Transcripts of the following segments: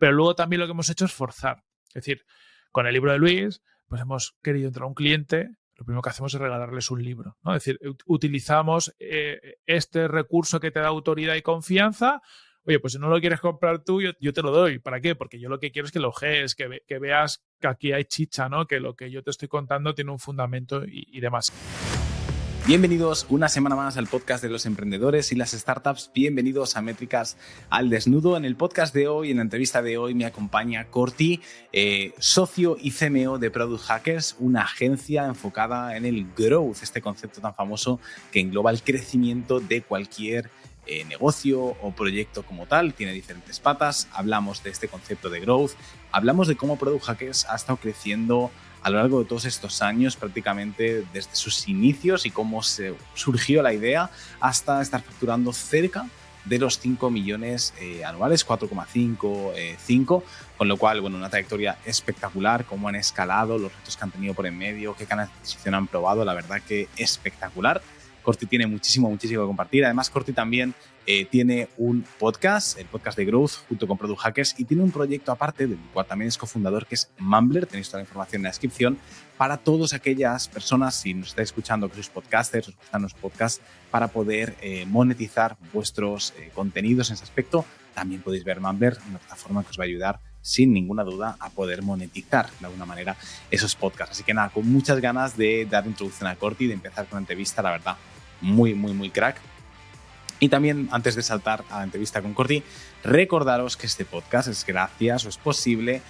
pero luego también lo que hemos hecho es forzar. Es decir, con el libro de Luis, pues hemos querido entrar a un cliente, lo primero que hacemos es regalarles un libro, ¿no? Es decir, utilizamos este recurso que te da autoridad y confianza. Oye, pues si no lo quieres comprar tú, yo te lo doy. ¿Para qué? Porque yo lo que quiero es que lo ojees, que veas que aquí hay chicha, ¿no? Que lo que yo te estoy contando tiene un fundamento y demás. Bienvenidos una semana más al podcast de los emprendedores y las startups. Bienvenidos a Métricas al Desnudo. En el podcast de hoy, en la entrevista de hoy, me acompaña Corti, socio y CMO de Product Hackers, una agencia enfocada en el growth, este concepto tan famoso que engloba el crecimiento de cualquier negocio o proyecto como tal. Tiene diferentes patas. Hablamos de este concepto de growth. Hablamos de cómo Product Hackers ha estado creciendo a lo largo de todos estos años, prácticamente desde sus inicios y cómo se surgió la idea hasta estar facturando cerca de los 5 millones anuales, 4,5, 5, con lo cual, bueno, una trayectoria espectacular, cómo han escalado, los retos que han tenido por en medio, qué canales de adquisición han probado, la verdad que espectacular. Corti tiene muchísimo que compartir. Además, Corti también tiene un podcast, el podcast de Growth, junto con Product Hackers, y tiene un proyecto aparte, del cual también es cofundador, que es Mumbler. Tenéis toda la información en la descripción. Para todas aquellas personas, si nos estáis escuchando, que sois podcasters, os gustan los podcasts, para poder monetizar vuestros contenidos en ese aspecto, también podéis ver Mumbler, una plataforma que os va a ayudar sin ninguna duda a poder monetizar de alguna manera esos podcasts. Así que nada, con muchas ganas de dar introducción a Corti y de empezar con la entrevista, la verdad, muy crack. Y también, antes de saltar a la entrevista con Corti, recordaros que este podcast es posible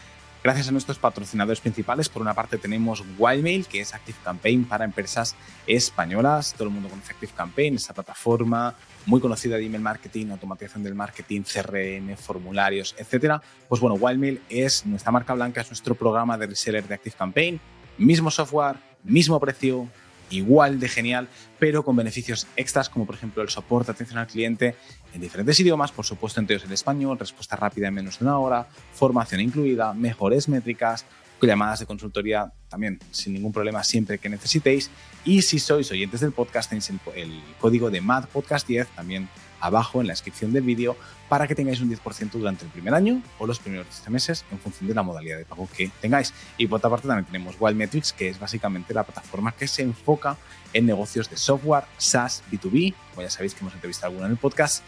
gracias a nuestros patrocinadores principales. Por una parte tenemos Wildmail, que es ActiveCampaign para empresas españolas. Todo el mundo conoce ActiveCampaign, esta plataforma muy conocida de email marketing, automatización del marketing, CRM, formularios, etcétera. Pues bueno, Wildmail es nuestra marca blanca, es nuestro programa de reseller de ActiveCampaign. Mismo software, mismo precio, igual de genial, pero con beneficios extras como por ejemplo el soporte, atención al cliente en diferentes idiomas, por supuesto entre ellos el español, respuesta rápida en menos de una hora, formación incluida, mejores métricas, llamadas de consultoría también sin ningún problema siempre que necesitéis. Y si sois oyentes del podcast tenéis el código de MADPodcast10 también abajo en la descripción del vídeo para que tengáis un 10% durante el primer año o los primeros 12 meses en función de la modalidad de pago que tengáis. Y por otra parte también tenemos Wildmetrics, que es básicamente la plataforma que se enfoca en negocios de software, SaaS, B2B, como ya sabéis que hemos entrevistado alguno en el podcast,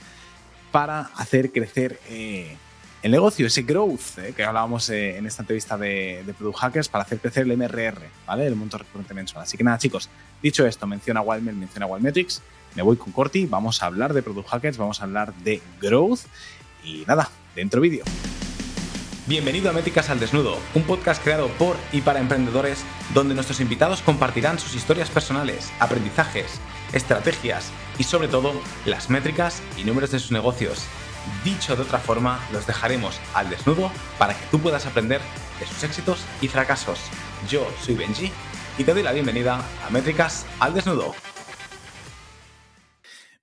para hacer crecer el negocio, ese growth que hablábamos en esta entrevista de Product Hackers, para hacer crecer el MRR, ¿vale? El monto recurrente mensual. Así que nada, chicos, dicho esto, menciona Wildmail, menciona Wildmetrics, me voy con Corti, vamos a hablar de Product Hackers, vamos a hablar de growth y nada, dentro vídeo. Bienvenido a Métricas al Desnudo, un podcast creado por y para emprendedores donde nuestros invitados compartirán sus historias personales, aprendizajes, estrategias y sobre todo las métricas y números de sus negocios. Dicho de otra forma, los dejaremos al desnudo para que tú puedas aprender de sus éxitos y fracasos. Yo soy Benji y te doy la bienvenida a Métricas al Desnudo.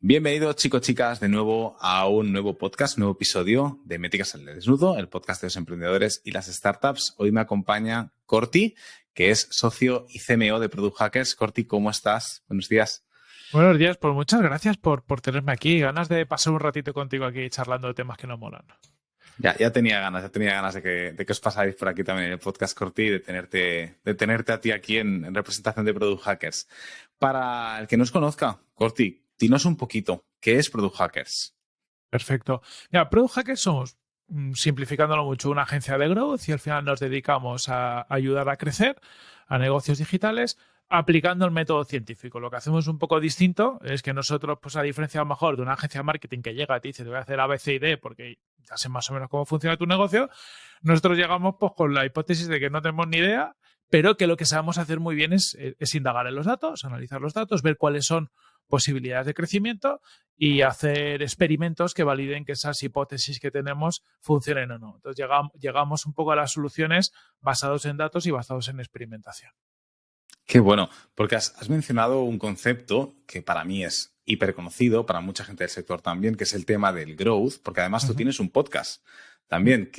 Bienvenidos chicos, de nuevo a un nuevo podcast, un nuevo episodio de Métricas al Desnudo, el podcast de los emprendedores y las startups. Hoy me acompaña Corti, que es socio y CMO de Product Hackers. Corti, ¿cómo estás? Buenos días. Buenos días, pues muchas gracias por tenerme aquí. Ganas de pasar un ratito contigo aquí charlando de temas que nos molan. Ya tenía ganas de que os pasáis por aquí también en el podcast, Corti, de tenerte a ti aquí en representación de Product Hackers. Para el que no os conozca, Corti, dinos un poquito, ¿qué es Product Hackers? Perfecto. Mira, Product Hackers somos, simplificándolo mucho, una agencia de growth y al final nos dedicamos a ayudar a crecer a negocios digitales aplicando el método científico. Lo que hacemos un poco distinto es que nosotros, pues a diferencia a lo mejor de una agencia de marketing que llega y te dice te voy a hacer A, B, C y D porque ya sé más o menos cómo funciona tu negocio, nosotros llegamos pues con la hipótesis de que no tenemos ni idea, pero que lo que sabemos hacer muy bien es indagar en los datos, analizar los datos, ver cuáles son posibilidades de crecimiento y hacer experimentos que validen que esas hipótesis que tenemos funcionen o no. Entonces llegamos un poco a las soluciones basados en datos y basados en experimentación. Qué bueno, porque has mencionado un concepto que para mí es hiper conocido, para mucha gente del sector también, que es el tema del growth, porque además tú tienes un podcast también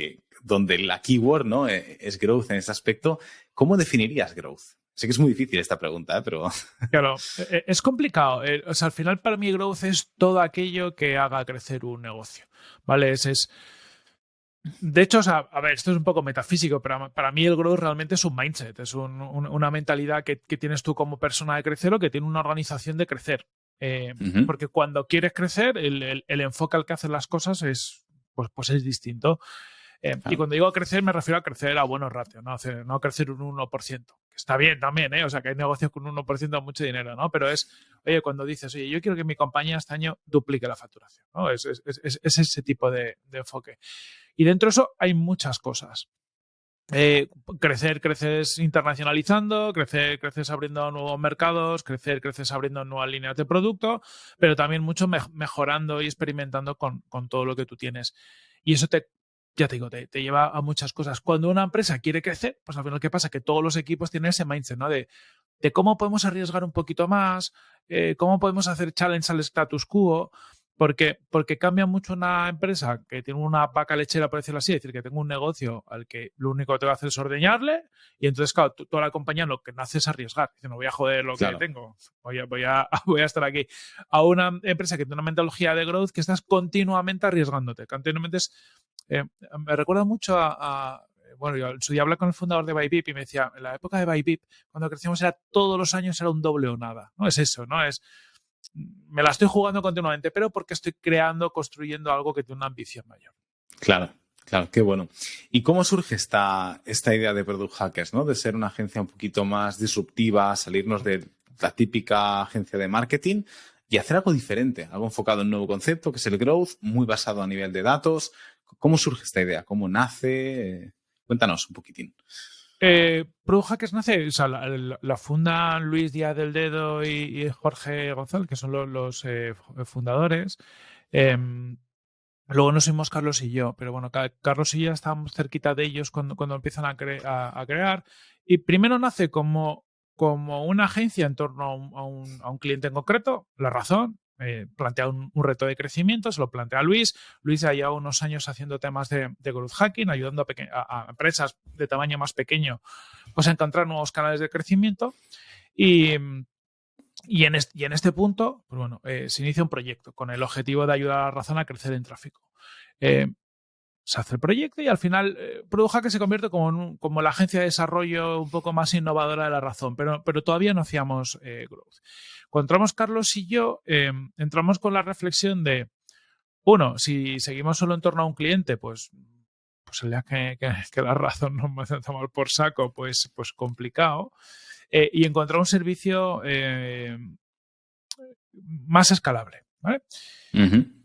donde la keyword, ¿no?, es growth en ese aspecto. ¿Cómo definirías growth? Sé que es muy difícil esta pregunta, pero... Claro, es complicado. O sea, al final para mí growth es todo aquello que haga crecer un negocio, ¿vale? De hecho, o sea, a ver, esto es un poco metafísico, pero para mí el growth realmente es un mindset, es una mentalidad que tienes tú como persona de crecer o que tiene una organización de crecer. Porque cuando quieres crecer, el enfoque al que haces las cosas pues es distinto. Y cuando digo crecer, me refiero a crecer a buenos ratios, no crecer un 1%, que está bien también, ¿eh? O sea, que hay negocios con un 1% de mucho dinero, ¿no? Pero oye, cuando dices, oye, yo quiero que mi compañía este año duplique la facturación, ¿no? Es ese tipo de enfoque. Y dentro de eso hay muchas cosas. Creces internacionalizando, creces abriendo nuevos mercados, creces abriendo nuevas líneas de producto, pero también mucho mejorando y experimentando con todo lo que tú tienes. Y eso ya te digo, te lleva a muchas cosas. Cuando una empresa quiere crecer, pues al final, ¿qué pasa? Que todos los equipos tienen ese mindset, ¿no? De cómo podemos arriesgar un poquito más, cómo podemos hacer challenge al status quo. Porque cambia mucho una empresa que tiene una vaca lechera, por decirlo así, es decir, que tengo un negocio al que lo único que tengo que hacer es ordeñarle y entonces, claro, toda la compañía lo que no hace es arriesgar. Dice, no voy a joder lo que tengo, voy a estar aquí. A una empresa que tiene una mentalogía de growth que estás continuamente arriesgándote. Continuamente me recuerda mucho bueno, yo en su día hablé con el fundador de Bybit y me decía, en la época de Bybit, cuando crecíamos era todos los años era un doble o nada. No es eso, ¿no? Me la estoy jugando continuamente, pero porque estoy construyendo algo que tiene una ambición mayor. Claro, qué bueno. ¿Y cómo surge esta idea de Product Hackers, ¿no? De ser una agencia un poquito más disruptiva, salirnos de la típica agencia de marketing y hacer algo diferente, algo enfocado en un nuevo concepto, que es el growth, muy basado a nivel de datos? ¿Cómo surge esta idea? ¿Cómo nace? Cuéntanos un poquitín. Product Hackers nace, o sea, la fundan Luis Díaz del Dedo y Jorge González, que son los fundadores. Luego nos fuimos Carlos y yo, pero bueno, Carlos y yo estábamos cerquita de ellos cuando empiezan a crear. Y primero nace como una agencia en torno a un cliente en concreto, La Razón. Plantea un reto de crecimiento, se lo plantea a Luis. Luis ya lleva unos años haciendo temas de growth hacking, ayudando a empresas de tamaño más pequeño pues, a encontrar nuevos canales de crecimiento. Y en este punto, pues bueno, se inicia un proyecto con el objetivo de ayudar a La Razón a crecer en tráfico. Se hace el proyecto y al final Product Hackers se convierte como la agencia de desarrollo un poco más innovadora de La Razón, pero todavía no hacíamos growth. Cuando entramos Carlos y yo, entramos con la reflexión de, uno, si seguimos solo en torno a un cliente, pues el día que La Razón nos va a tomar por saco, pues complicado. Y encontrar un servicio más escalable, ¿vale?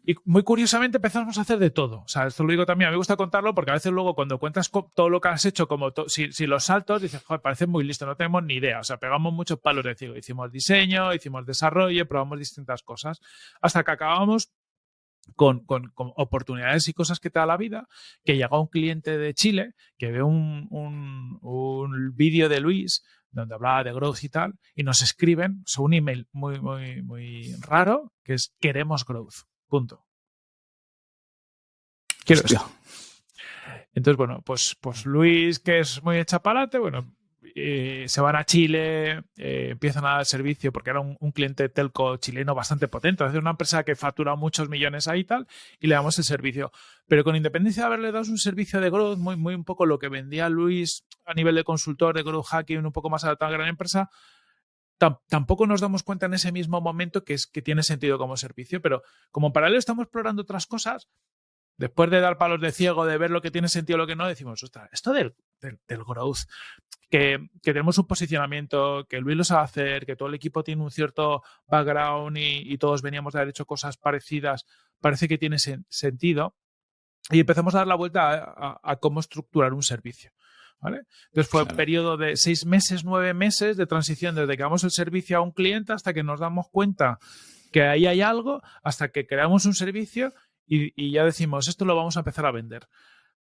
Y muy curiosamente empezamos a hacer de todo. O sea, esto lo digo también, a mí me gusta contarlo porque a veces luego cuando cuentas todo lo que has hecho, como si los saltos, dices, joder, parece muy listo, no tenemos ni idea. O sea, pegamos muchos palos de ciego. Hicimos diseño, hicimos desarrollo, probamos distintas cosas, hasta que acabamos con oportunidades y cosas que te da la vida, que llega un cliente de Chile que ve un vídeo de Luis donde hablaba de growth y tal, y nos escriben un email muy, muy, muy raro, que es queremos growth. Punto. Quiero esto. Entonces, bueno, pues Luis, que es muy echapalate, bueno, se van a Chile, empiezan a dar servicio porque era un cliente telco chileno bastante potente, es una empresa que factura muchos millones ahí y tal, y le damos el servicio. Pero con independencia de haberle dado un servicio de growth, muy, muy un poco lo que vendía Luis a nivel de consultor de growth hacking, un poco más adaptado a gran empresa, tampoco nos damos cuenta en ese mismo momento que tiene sentido como servicio, pero como en paralelo estamos explorando otras cosas, después de dar palos de ciego, de ver lo que tiene sentido y lo que no, decimos, ostras, esto del growth, que tenemos un posicionamiento, que Luis lo sabe hacer, que todo el equipo tiene un cierto background y todos veníamos de haber hecho cosas parecidas, parece que tiene sentido. Y empezamos a dar la vuelta a cómo estructurar un servicio. ¿Vale? Entonces fue un periodo de 6 meses, 9 meses de transición desde que damos el servicio a un cliente hasta que nos damos cuenta que ahí hay algo, hasta que creamos un servicio y ya decimos, esto lo vamos a empezar a vender.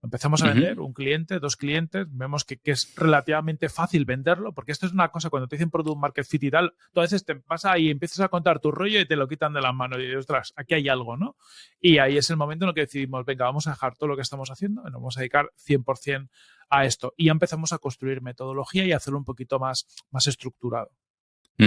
Empezamos a vender un cliente, 2 clientes, vemos que es relativamente fácil venderlo, porque esto es una cosa, cuando te dicen product market fit y tal, tú a veces te pasa y empiezas a contar tu rollo y te lo quitan de las manos y dices, ostras, aquí hay algo, ¿no? Y ahí es el momento en el que decidimos, venga, vamos a dejar todo lo que estamos haciendo y nos vamos a dedicar 100% a esto. Y ya empezamos a construir metodología y a hacerlo un poquito más estructurado. O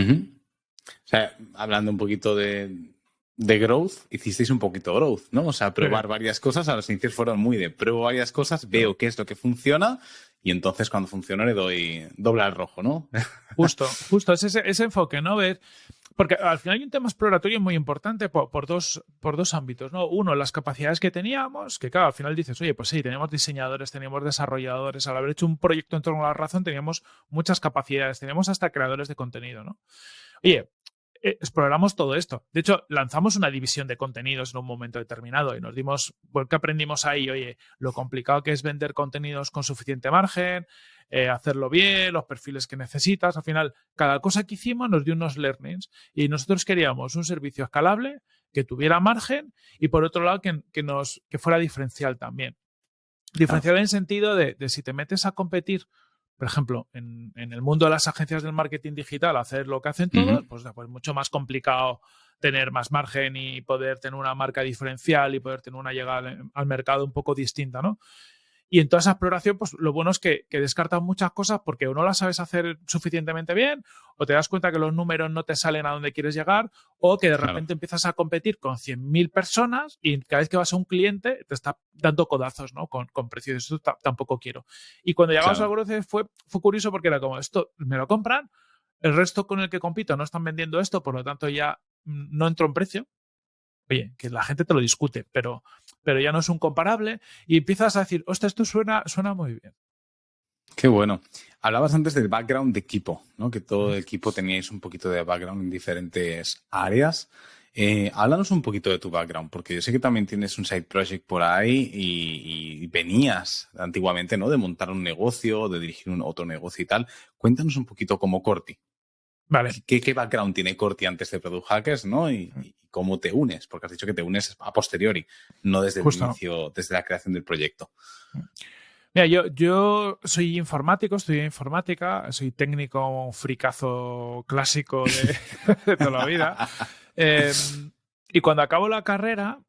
sea, hablando un poquito de de growth, hicisteis un poquito growth, ¿no? O sea, probar varias cosas. A los inicios fueron muy de pruebo varias cosas, veo qué es lo que funciona y entonces cuando funciona le doy doble al rojo, ¿no? Justo, es ese enfoque, ¿no? Ver, porque al final hay un tema exploratorio muy importante por dos ámbitos, ¿no? Uno, las capacidades que teníamos, que claro, al final dices, oye, pues sí, teníamos diseñadores, teníamos desarrolladores, al haber hecho un proyecto en torno a la razón teníamos muchas capacidades, teníamos hasta creadores de contenido, ¿no? Oye, exploramos todo esto. De hecho, lanzamos una división de contenidos en un momento determinado y nos dimos, ¿qué aprendimos ahí? Oye, lo complicado que es vender contenidos con suficiente margen, hacerlo bien, los perfiles que necesitas. Al final, cada cosa que hicimos nos dio unos learnings y nosotros queríamos un servicio escalable, que tuviera margen y por otro lado que fuera diferencial también. Diferencial en el sentido de si te metes a competir, por ejemplo, en el mundo de las agencias del marketing digital, hacer lo que hacen todos, pues mucho más complicado tener más margen y poder tener una marca diferencial y poder tener una llegada al mercado un poco distinta, ¿no? Y en toda esa exploración, pues lo bueno es que descartas muchas cosas porque o no las sabes hacer suficientemente bien, o te das cuenta que los números no te salen a donde quieres llegar, o que de repente empiezas a competir con 100.000 personas y cada vez que vas a un cliente te está dando codazos, ¿no? Con precios. Esto tampoco quiero. Y cuando llegamos al growth fue curioso porque era como, esto me lo compran, el resto con el que compito no están vendiendo esto, por lo tanto ya no entro en precio. Oye, que la gente te lo discute, pero ya no es un comparable y empiezas a decir, hostia, esto suena muy bien. Qué bueno. Hablabas antes del background de equipo, ¿no? Que todo el equipo teníais un poquito de background en diferentes áreas. Háblanos un poquito de tu background, porque yo sé que también tienes un side project por ahí y venías antiguamente, ¿no? De montar un negocio, de dirigir otro negocio y tal. Cuéntanos un poquito como Corti. Vale. ¿Qué background tiene Corti antes de Product Hackers, ¿no? Y cómo te unes, porque has dicho que te unes a posteriori, no desde el inicio, desde la creación del proyecto. Mira, yo soy informático, estudié informática, soy técnico fricazo clásico de toda la vida. Y cuando acabo la carrera,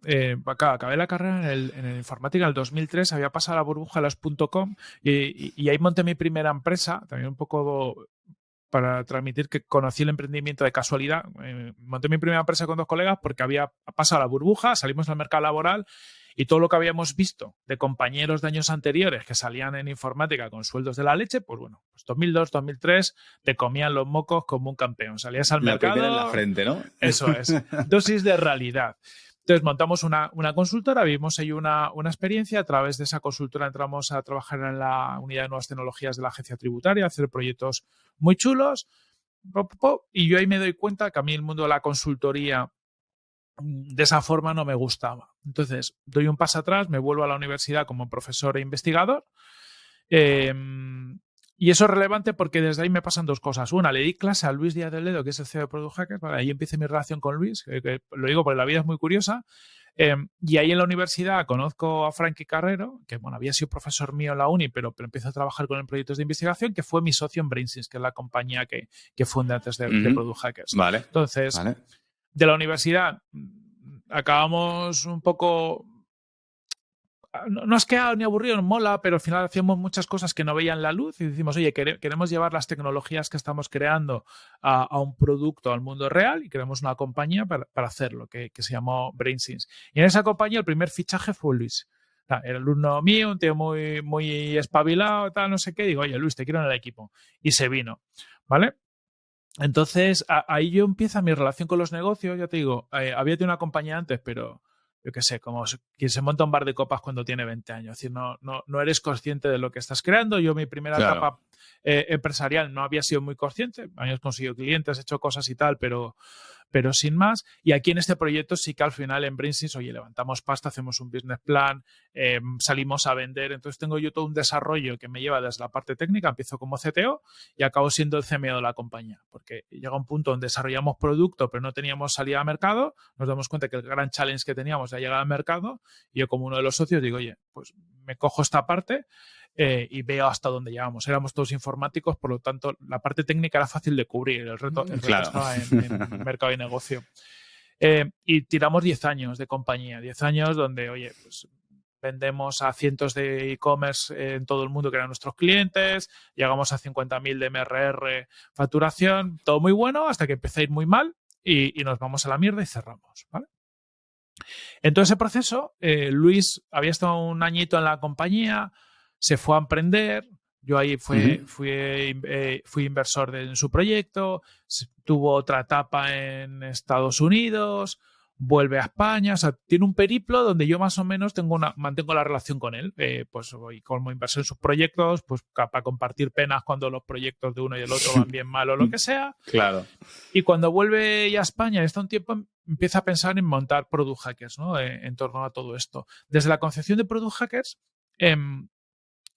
acabé la carrera en el informática en el 2003, había pasado la burbuja de las .com y ahí monté mi primera empresa, también un poco para transmitir que conocí el emprendimiento de casualidad. Monté mi primera empresa con 2 colegas porque había pasado la burbuja, salimos al mercado laboral y todo lo que habíamos visto de compañeros de años anteriores que salían en informática con sueldos de la leche, pues bueno, pues 2002, 2003 te comían los mocos como un campeón. Salías al mercado. La primera en la frente, ¿no? Eso es. Dosis de realidad. Entonces montamos una consultora, vimos ahí una experiencia. A través de esa consultora entramos a trabajar en la unidad de nuevas tecnologías de la agencia tributaria, a hacer proyectos muy chulos. Y yo ahí me doy cuenta que a mí el mundo de la consultoría de esa forma no me gustaba. Entonces doy un paso atrás, me vuelvo a la universidad como profesor e investigador. Y eso es relevante porque desde ahí me pasan 2 cosas. Una, le di clase a Luis Díaz del Ledo, que es el CEO de Product Hackers. Vale, ahí empieza mi relación con Luis, que lo digo porque la vida es muy curiosa. Y ahí en la universidad conozco a Frankie Carrero, que bueno, había sido profesor mío en la uni, pero empezó a trabajar con él en proyectos de investigación, que fue mi socio en Brainsys, que es la compañía que fundé antes de Product Hackers. Vale. Entonces, de la universidad acabamos un poco... No es que ni aburrido, mola, pero al final hacíamos muchas cosas que no veían la luz y decimos, oye, queremos llevar las tecnologías que estamos creando a un producto, al mundo real, y creamos una compañía para hacerlo, que se llamó Brainsys. Y en esa compañía el primer fichaje fue Luis. Era el alumno mío, un tío muy, muy espabilado, tal, no sé qué. Digo, oye, Luis, te quiero en el equipo. Y se vino, ¿vale? Entonces, ahí yo empiezo mi relación con los negocios. Ya te digo, había tenido una compañía antes, pero... yo qué sé, como quien se monta un bar de copas cuando tiene 20 años. Es decir, no eres consciente de lo que estás creando. Yo mi primera etapa empresarial no había sido muy consciente. Habíamos conseguido clientes, he hecho cosas y tal, pero sin más. Y aquí en este proyecto sí que al final en Brainsys, oye, levantamos pasta, hacemos un business plan, salimos a vender. Entonces tengo yo todo un desarrollo que me lleva desde la parte técnica, empiezo como CTO y acabo siendo el CMO de la compañía. Porque llega un punto donde desarrollamos producto, pero no teníamos salida a mercado. Nos damos cuenta que el gran challenge que teníamos era llegar al mercado. Y yo como uno de los socios digo, oye, pues me cojo esta parte y veo hasta dónde llegamos. Éramos todos informáticos, por lo tanto, la parte técnica era fácil de cubrir. El reto estaba en mercado y negocio. Y tiramos 10 años de compañía. 10 años donde, oye, pues vendemos a cientos de e-commerce en todo el mundo que eran nuestros clientes. Llegamos a 50.000 de MRR facturación. Todo muy bueno hasta que empezó a ir muy mal y nos vamos a la mierda y cerramos, ¿vale? En todo ese proceso, Luis había estado un añito en la compañía, se fue a emprender. Yo ahí fui inversor en su proyecto, tuvo otra etapa en Estados Unidos, vuelve a España, o sea, tiene un periplo donde yo más o menos mantengo la relación con él, pues voy como inversor en sus proyectos, pues para compartir penas cuando los proyectos de uno y del otro van bien mal o lo que sea. Claro. Y cuando vuelve ya a España, está un tiempo, empieza a pensar en montar Product Hackers, ¿no? En torno a todo esto. Desde la concepción de Product Hackers,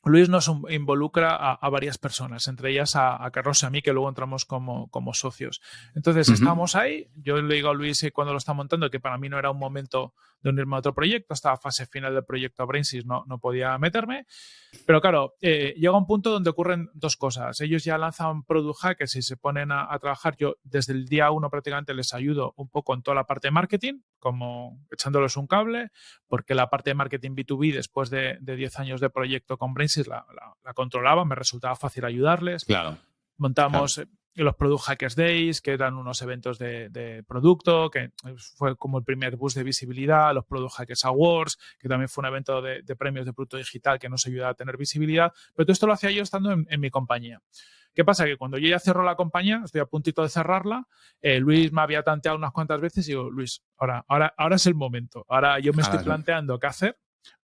Luis nos involucra a varias personas, entre ellas a Carlos y a mí, que luego entramos como socios. Entonces, estamos ahí. Yo le digo a Luis cuando lo está montando que para mí no era un momento de unirme a otro proyecto. Estaba fase final del proyecto Brainsys, no podía meterme. Pero claro, llega un punto donde ocurren dos cosas. Ellos ya lanzan Product Hackers y se ponen a trabajar. Yo desde el día 1 prácticamente les ayudo un poco en toda la parte de marketing, como echándoles un cable, porque la parte de marketing B2B, después de 10 años de proyecto con Brainsys, la controlaba, me resultaba fácil ayudarles. Claro. Montamos los Product Hackers Days, que eran unos eventos de producto, que fue como el primer boost de visibilidad, los Product Hackers Awards, que también fue un evento de premios de producto digital que nos ayudaba a tener visibilidad. Pero todo esto lo hacía yo estando en mi compañía. ¿Qué pasa? Que cuando yo ya cerro la compañía, estoy a puntito de cerrarla, Luis me había tanteado unas cuantas veces y digo, Luis, ahora es el momento. Ahora yo me estoy planteando qué hacer.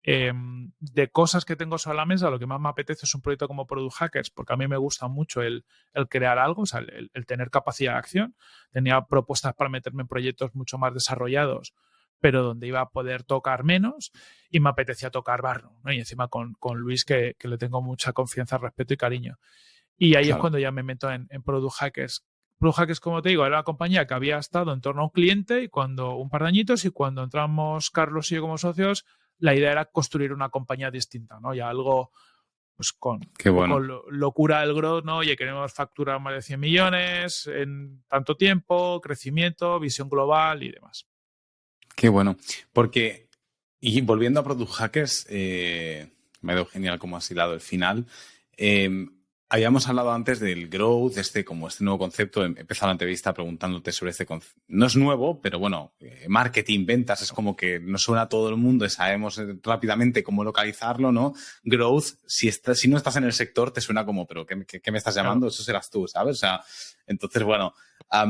De cosas que tengo sobre la mesa, lo que más me apetece es un proyecto como Product Hackers, porque a mí me gusta mucho el crear algo, o sea, el tener capacidad de acción. Tenía propuestas para meterme en proyectos mucho más desarrollados, pero donde iba a poder tocar menos, y me apetecía tocar barro, ¿no? Y encima con Luis, que le tengo mucha confianza, respeto y cariño. Y ahí es cuando ya me meto en Product Hackers. Product Hackers, como te digo, era una compañía que había estado en torno a un cliente un par de añitos, y cuando entramos Carlos y yo como socios, la idea era construir una compañía distinta, ¿no? Ya algo pues con locura del growth, ¿no? Oye, queremos facturar más de 100 millones en tanto tiempo, crecimiento, visión global y demás. Qué bueno. Porque, y volviendo a Product Hackers, me ha ido genial como has hilado el final. Habíamos hablado antes del growth, este nuevo concepto. He empezado la entrevista preguntándote sobre este concepto. No es nuevo, pero bueno, marketing, ventas, es como que nos suena a todo el mundo y sabemos rápidamente cómo localizarlo, ¿no? Growth, si no estás en el sector, te suena como, pero ¿qué me estás llamando? Claro. Eso serás tú, ¿sabes? O sea, entonces, bueno,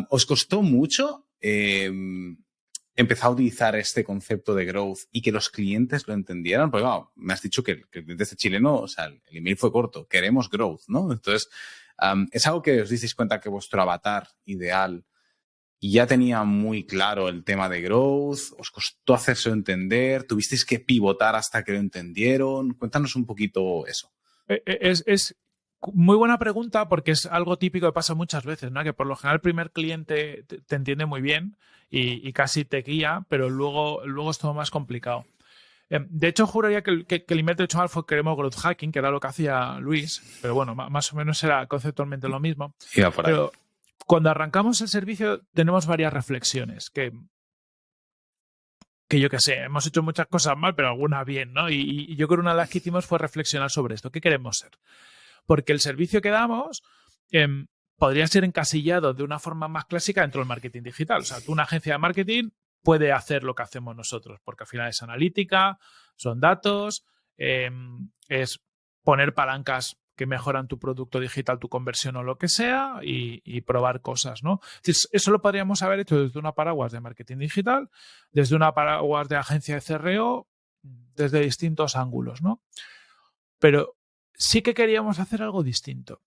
¿os costó mucho empezar a utilizar este concepto de growth y que los clientes lo entendieran? Porque claro, me has dicho que el cliente este chileno, o sea, el email fue corto, queremos growth, ¿no? Entonces, es algo que os disteis cuenta que vuestro avatar ideal ya tenía muy claro el tema de growth, os costó hacerse entender, tuvisteis que pivotar hasta que lo entendieron. Cuéntanos un poquito eso. Es muy buena pregunta, porque es algo típico que pasa muchas veces, ¿no? Que por lo general el primer cliente te entiende muy bien y casi te guía, pero luego es todo más complicado. De hecho, juraría que el email de hecho fue queremos growth hacking, que era lo que hacía Luis, pero bueno, más o menos era conceptualmente lo mismo. Iba por ahí. Pero cuando arrancamos el servicio tenemos varias reflexiones que yo qué sé, hemos hecho muchas cosas mal, pero algunas bien, ¿no? Y yo creo que una de las que hicimos fue reflexionar sobre esto. ¿Qué queremos ser? Porque el servicio que damos podría ser encasillado de una forma más clásica dentro del marketing digital. O sea, tú, una agencia de marketing, puede hacer lo que hacemos nosotros, porque al final es analítica, son datos, es poner palancas que mejoran tu producto digital, tu conversión o lo que sea, y probar cosas, ¿no? Entonces, eso lo podríamos haber hecho desde una paraguas de marketing digital, desde una paraguas de agencia de CRO, desde distintos ángulos, ¿no? Pero sí que queríamos hacer algo distinto.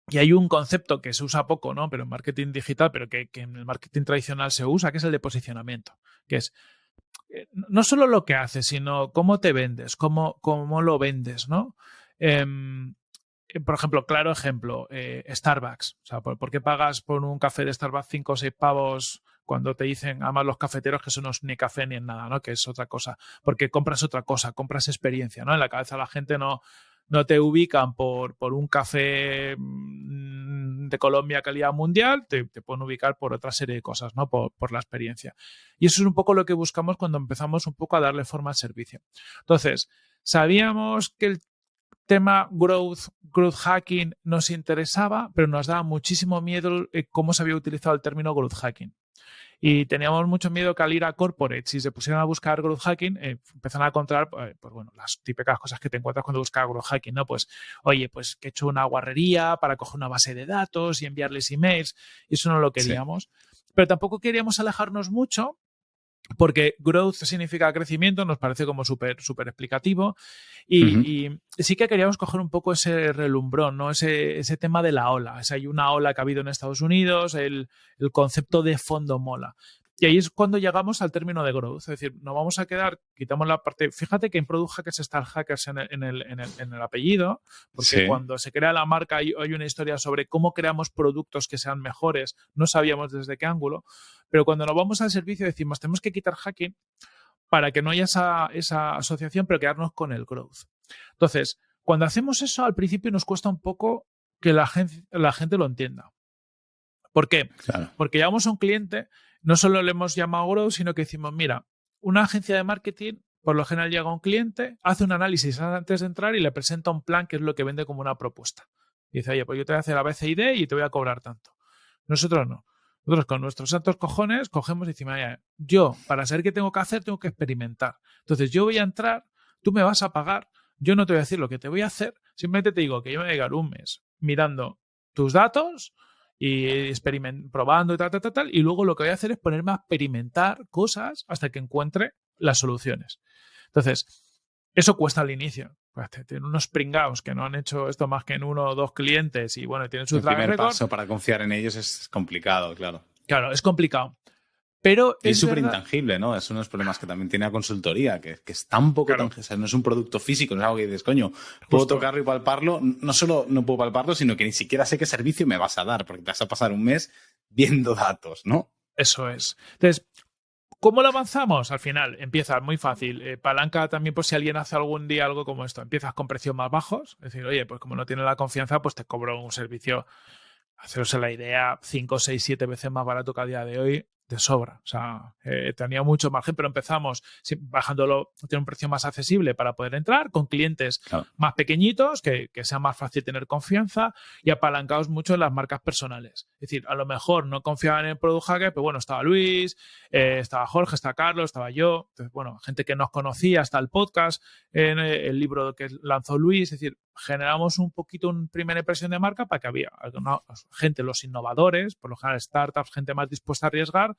Y hay un concepto que se usa poco, ¿no? Pero en marketing digital, pero que en el marketing tradicional se usa, que es el de posicionamiento, que es no solo lo que haces, sino cómo te vendes, cómo lo vendes, ¿no? Por ejemplo, claro ejemplo, Starbucks. O sea, ¿por qué pagas por un café de Starbucks 5 o 6 pavos cuando te dicen, además los cafeteros, que eso no es ni café ni en nada, ¿no? Que es otra cosa? Porque compras otra cosa, compras experiencia, ¿no? En la cabeza la gente no te ubican por un café de Colombia calidad mundial, te pueden ubicar por otra serie de cosas, ¿no? Por la experiencia. Y eso es un poco lo que buscamos cuando empezamos un poco a darle forma al servicio. Entonces, sabíamos que el tema growth hacking nos interesaba, pero nos daba muchísimo miedo cómo se había utilizado el término growth hacking. Y teníamos mucho miedo que al ir a corporate, si se pusieran a buscar growth hacking, empezaran a encontrar pues bueno, las típicas cosas que te encuentras cuando buscas growth hacking, ¿no? Pues, oye, pues que he hecho una guarrería para coger una base de datos y enviarles emails, y eso no lo queríamos. Pero tampoco queríamos alejarnos mucho, porque growth significa crecimiento, nos parece como súper explicativo, y sí que queríamos coger un poco ese relumbrón, ¿no? Ese tema de la ola. O sea, hay una ola que ha habido en Estados Unidos, el concepto de fondo mola. Y ahí es cuando llegamos al término de growth. Es decir, nos vamos a quedar, quitamos la parte. Fíjate que en Product Hackers está el hackers en el apellido, porque cuando se crea la marca hay una historia sobre cómo creamos productos que sean mejores. No sabíamos desde qué ángulo, pero cuando nos vamos al servicio decimos, tenemos que quitar hacking para que no haya esa asociación, pero quedarnos con el growth. Entonces, cuando hacemos eso, al principio nos cuesta un poco que la gente lo entienda. ¿Por qué? Claro. Porque llegamos a un cliente, no solo le hemos llamado growth, sino que decimos, mira, una agencia de marketing, por lo general llega a un cliente, hace un análisis antes de entrar y le presenta un plan que es lo que vende como una propuesta. Y dice, oye, pues yo te voy a hacer ABCD y te voy a cobrar tanto. Nosotros no. Nosotros con nuestros santos cojones cogemos y decimos, yo, para saber qué tengo que hacer, tengo que experimentar. Entonces yo voy a entrar, tú me vas a pagar, yo no te voy a decir lo que te voy a hacer, simplemente te digo que yo me voy a llegar un mes mirando tus datos y probando y tal, y luego lo que voy a hacer es ponerme a experimentar cosas hasta que encuentre las soluciones. Entonces, eso cuesta al inicio. Pues tienen unos pringaos que no han hecho esto más que en 1 o 2 clientes y bueno, tienen su track record. El primer paso para confiar en ellos es complicado, claro. Claro, es complicado. Pero es súper intangible, ¿no? Es uno de los problemas que también tiene la consultoría, que es tan poco tangible. O sea, no es un producto físico, no es algo que dices, coño, puedo tocarlo y palparlo. No solo no puedo palparlo, sino que ni siquiera sé qué servicio me vas a dar, porque te vas a pasar un mes viendo datos, ¿no? Eso es. Entonces, ¿cómo lo avanzamos? Al final, empieza muy fácil. Palanca también, por si alguien hace algún día algo como esto. Empiezas con precios más bajos. Es decir, oye, pues como no tienes la confianza, pues te cobro un servicio, haceros la idea, 5, 6, 7 veces más barato que a día de hoy, de sobra. O sea, tenía mucho margen, pero empezamos bajándolo, tiene un precio más accesible para poder entrar, con clientes más pequeñitos, que sea más fácil tener confianza, y apalancados mucho en las marcas personales. Es decir, a lo mejor no confiaban en el Product Hacker, pero bueno, estaba Luis, estaba Jorge, estaba Carlos, estaba yo. Entonces, bueno, gente que nos conocía, hasta el podcast, en el libro que lanzó Luis. Es decir, generamos un poquito una primera impresión de marca para que había alguna gente, los innovadores, por lo general startups, gente más dispuesta a arriesgar,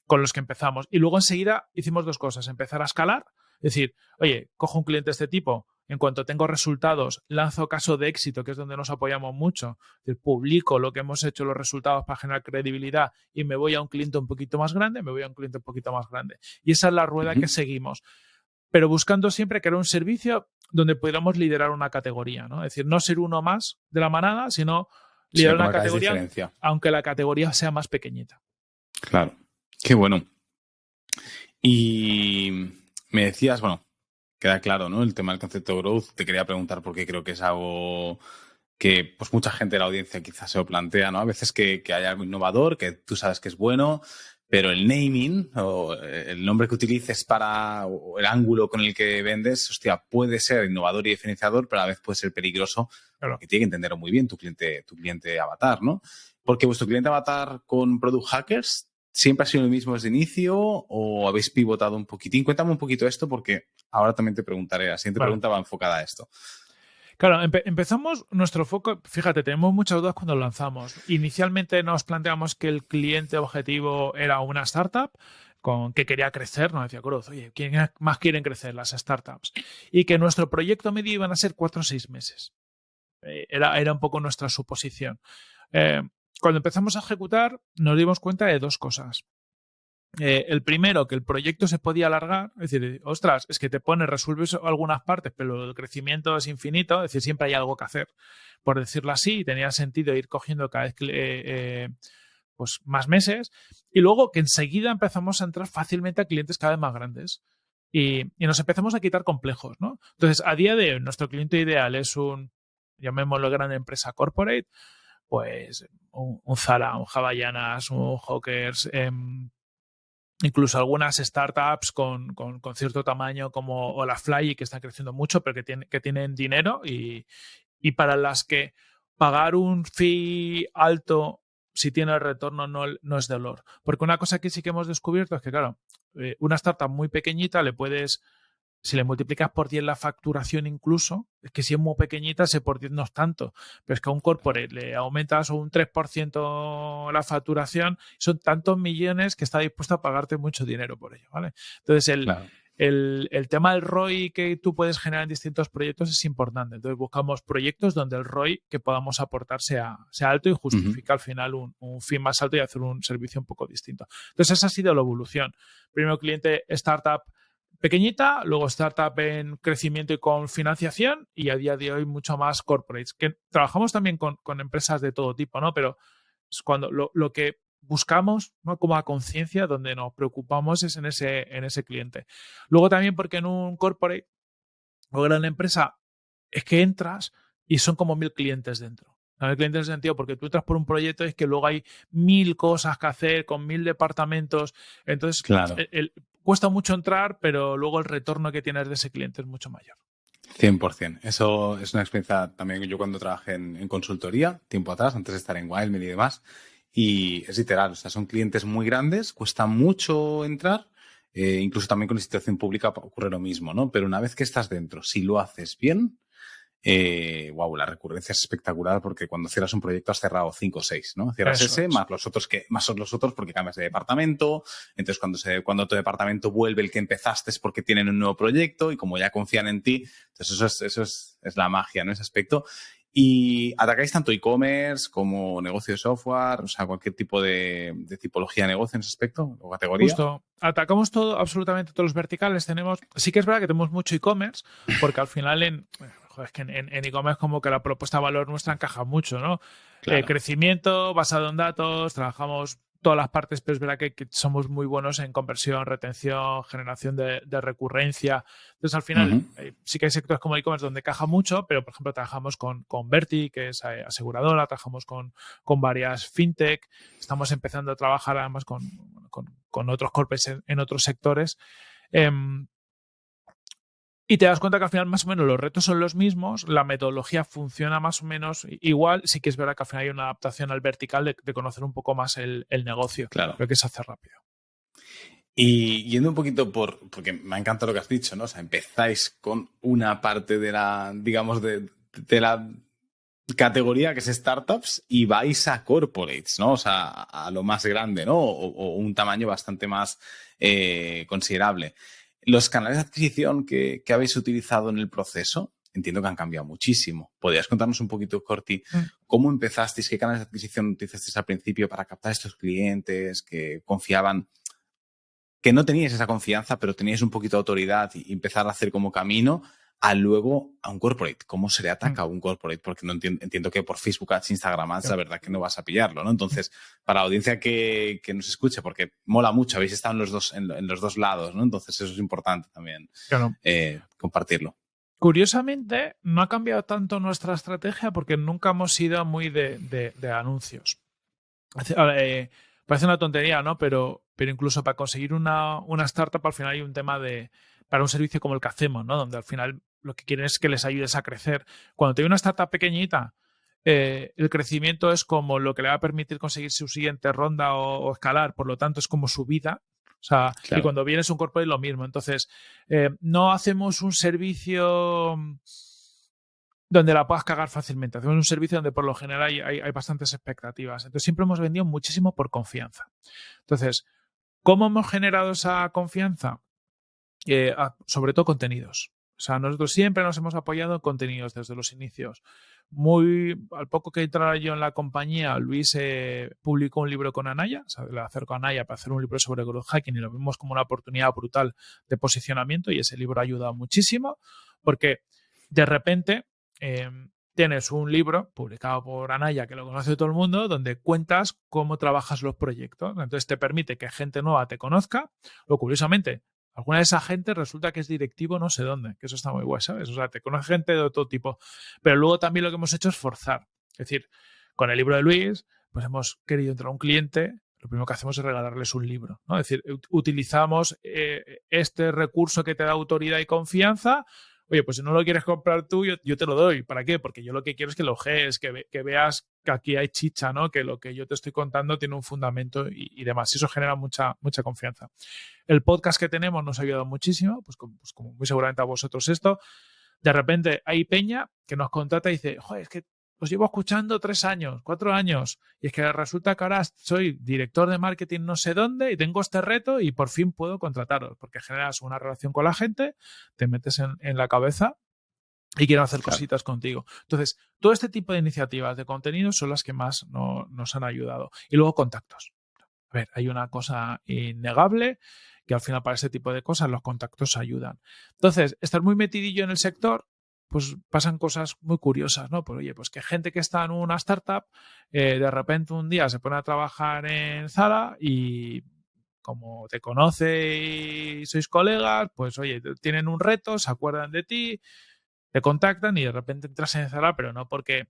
con los que empezamos. Y luego enseguida hicimos 2 cosas. Empezar a escalar, es decir, oye, cojo un cliente de este tipo, en cuanto tengo resultados, lanzo caso de éxito, que es donde nos apoyamos mucho, es decir, publico lo que hemos hecho, los resultados para generar credibilidad, y me voy a un cliente un poquito más grande, Y esa es la rueda que seguimos. Pero buscando siempre que era un servicio donde pudiéramos liderar una categoría, ¿no? Es decir, no ser uno más de la manada, sino liderar una categoría, aunque la categoría sea más pequeñita. Claro, qué bueno. Y me decías, bueno, queda claro, ¿no? El tema del concepto de growth. Te quería preguntar porque creo que es algo que pues mucha gente de la audiencia quizás se lo plantea, ¿no? A veces que hay algo innovador, que tú sabes que es bueno, pero el naming o el nombre que utilices o el ángulo con el que vendes, hostia, puede ser innovador y diferenciador, pero a la vez puede ser peligroso, porque tiene que entenderlo muy bien tu cliente avatar, ¿no? Porque vuestro cliente avatar con Product Hackers ¿siempre ha sido el mismo desde el inicio o habéis pivotado un poquitín? Cuéntame un poquito esto porque ahora también te preguntaré. La siguiente pregunta va enfocada a esto. Claro, empezamos nuestro foco, fíjate, tenemos muchas dudas cuando lo lanzamos. Inicialmente nos planteamos que el cliente objetivo era una startup que quería crecer, nos decía Cruz, oye, ¿quién más quieren crecer? Las startups. Y que nuestro proyecto medio iban a ser 4 o 6 meses. Era un poco nuestra suposición. Cuando empezamos a ejecutar, nos dimos cuenta de 2 cosas. El primero, que el proyecto se podía alargar, es decir, ostras, es que resuelves algunas partes, pero el crecimiento es infinito, es decir, siempre hay algo que hacer, por decirlo así, y tenía sentido ir cogiendo cada vez pues más meses, y luego que enseguida empezamos a entrar fácilmente a clientes cada vez más grandes y nos empezamos a quitar complejos, ¿no? Entonces, a día de hoy, nuestro cliente ideal es llamémoslo gran empresa corporate, pues un Zara, un Havaianas, un Hawkers, incluso algunas startups con cierto tamaño como Olafly, que están creciendo mucho, pero que tienen dinero y para las que pagar un fee alto si tiene el retorno no es dolor. Porque una cosa que sí que hemos descubierto es que, claro, una startup muy pequeñita si le multiplicas por 10 la facturación incluso, es que si es muy pequeñita, ese por 10 no es tanto. Pero es que a un corporate le aumentas un 3% la facturación, son tantos millones que está dispuesto a pagarte mucho dinero por ello, ¿vale? Entonces, Claro. el tema del ROI que tú puedes generar en distintos proyectos es importante. Entonces, buscamos proyectos donde el ROI que podamos aportar sea alto y justifica al final un fin más alto y hacer un servicio un poco distinto. Entonces, esa ha sido la evolución. Primero cliente startup pequeñita, luego startup en crecimiento y con financiación, y a día de hoy mucho más corporates, que trabajamos también con empresas de todo tipo, ¿no? Pero es cuando lo que buscamos, ¿no? Como a conciencia, donde nos preocupamos es en ese cliente. Luego también porque en un corporate o gran empresa es que entras y son como 1000 clientes dentro. 1000 clientes en el sentido porque tú entras por un proyecto y es que luego hay 1000 cosas que hacer con 1000 departamentos. Entonces, Claro. cuesta mucho entrar, pero luego el retorno que tienes de ese cliente es mucho mayor. 100%. Eso es una experiencia también yo cuando trabajé en consultoría, tiempo atrás, antes de estar en Wildmail y demás. Y es literal, o sea, son clientes muy grandes, cuesta mucho entrar, incluso también con la institución pública ocurre lo mismo, ¿no? Pero una vez que estás dentro, si lo haces bien, la recurrencia es espectacular porque cuando cierras un proyecto has cerrado 5 o 6, ¿no? Cierras Eso ese, es. más los otros porque cambias de departamento. Entonces, cuando tu departamento vuelve el que empezaste es porque tienen un nuevo proyecto y como ya confían en ti, entonces eso es la magia, ¿no? Ese aspecto. Y atacáis tanto e-commerce como negocio de software, o sea, cualquier tipo de tipología de negocio en ese aspecto o categoría. Justo, atacamos absolutamente todos los verticales. Sí que es verdad que tenemos mucho e-commerce, porque al final es que en e-commerce como que la propuesta de valor nuestra encaja mucho, ¿no? Claro. Crecimiento basado en datos, trabajamos todas las partes, pero es verdad que somos muy buenos en conversión, retención, generación de recurrencia. Entonces, al final, sí que hay sectores como e-commerce donde encaja mucho, pero, por ejemplo, trabajamos con Verti, que es aseguradora, trabajamos con varias fintech, estamos empezando a trabajar además con otros corpes en otros sectores. Y te das cuenta que al final más o menos los retos son los mismos, la metodología funciona más o menos igual, sí que es verdad que al final hay una adaptación al vertical de conocer un poco más el negocio, claro. pero que se hace rápido. Y yendo un poquito porque me encanta lo que has dicho, ¿no? O sea, empezáis con una parte de la, digamos, de la categoría que es startups y vais a corporates, ¿no? O sea, a lo más grande, ¿no? O un tamaño bastante más considerable. Los canales de adquisición que habéis utilizado en el proceso, entiendo que han cambiado muchísimo. ¿Podrías contarnos un poquito, Corti, cómo empezasteis, qué canales de adquisición utilizasteis al principio para captar estos clientes que confiaban, que no teníais esa confianza, pero teníais un poquito de autoridad y empezar a hacer como camino luego a un corporate? ¿Cómo se le ataca a un corporate? Porque no entiendo que por Facebook Ads, Instagram Ads, la verdad que no vas a pillarlo, ¿no? Entonces, para la audiencia que nos escuche, porque mola mucho, habéis estado en los dos lados, ¿no? Entonces, eso es importante también compartirlo. Curiosamente, no ha cambiado tanto nuestra estrategia porque nunca hemos sido muy de anuncios. Parece una tontería, ¿no? Pero incluso para conseguir una startup al final hay un tema para un servicio como el que hacemos, ¿no? Donde al final lo que quieren es que les ayudes a crecer. Cuando te hay una startup pequeñita, el crecimiento es como lo que le va a permitir conseguir su siguiente ronda o escalar, por lo tanto es como su vida. O sea, claro. Y cuando vienes un corporate lo mismo. Entonces, no hacemos un servicio donde la puedas cagar fácilmente. Hacemos un servicio donde por lo general hay bastantes expectativas. Entonces, siempre hemos vendido muchísimo por confianza. Entonces, ¿cómo hemos generado esa confianza? Sobre todo contenidos. O sea, nosotros siempre nos hemos apoyado en contenidos desde los inicios. Al poco que entrara yo en la compañía, Luis publicó un libro con Anaya, o sea, le acerco a Anaya para hacer un libro sobre growth hacking y lo vimos como una oportunidad brutal de posicionamiento y ese libro ha ayudado muchísimo porque de repente tienes un libro publicado por Anaya que lo conoce todo el mundo donde cuentas cómo trabajas los proyectos. Entonces te permite que gente nueva te conozca o curiosamente alguna de esa gente resulta que es directivo no sé dónde, que eso está muy guay, ¿sabes? O sea, te conoce gente de todo tipo. Pero luego también lo que hemos hecho es forzar. Es decir, con el libro de Luis, pues hemos querido entrar a un cliente, lo primero que hacemos es regalarles un libro, ¿no? Es decir, utilizamos este recurso que te da autoridad y confianza, oye, pues si no lo quieres comprar tú, yo te lo doy. ¿Para qué? Porque yo lo que quiero es que lo ojees, que veas que aquí hay chicha, ¿no? Que lo que yo te estoy contando tiene un fundamento y demás. Y eso genera mucha confianza. El podcast que tenemos nos ha ayudado muchísimo, pues como muy seguramente a vosotros esto. De repente hay peña que nos contrata y dice, joder, es que os llevo escuchando 3 años, 4 años, y es que resulta que ahora soy director de marketing no sé dónde y tengo este reto y por fin puedo contrataros, porque generas una relación con la gente, te metes en la cabeza y quieren hacer cositas contigo. Entonces, todo este tipo de iniciativas de contenido son las que más nos han ayudado. Y luego contactos. A ver, hay una cosa innegable que al final para este tipo de cosas los contactos ayudan. Entonces, estar muy metidillo en el sector, pues pasan cosas muy curiosas, ¿no? Pues oye, pues que gente que está en una startup, de repente un día se pone a trabajar en Zara y como te conoce y sois colegas, pues oye, tienen un reto, se acuerdan de ti, te contactan y de repente entras en Zara, pero no porque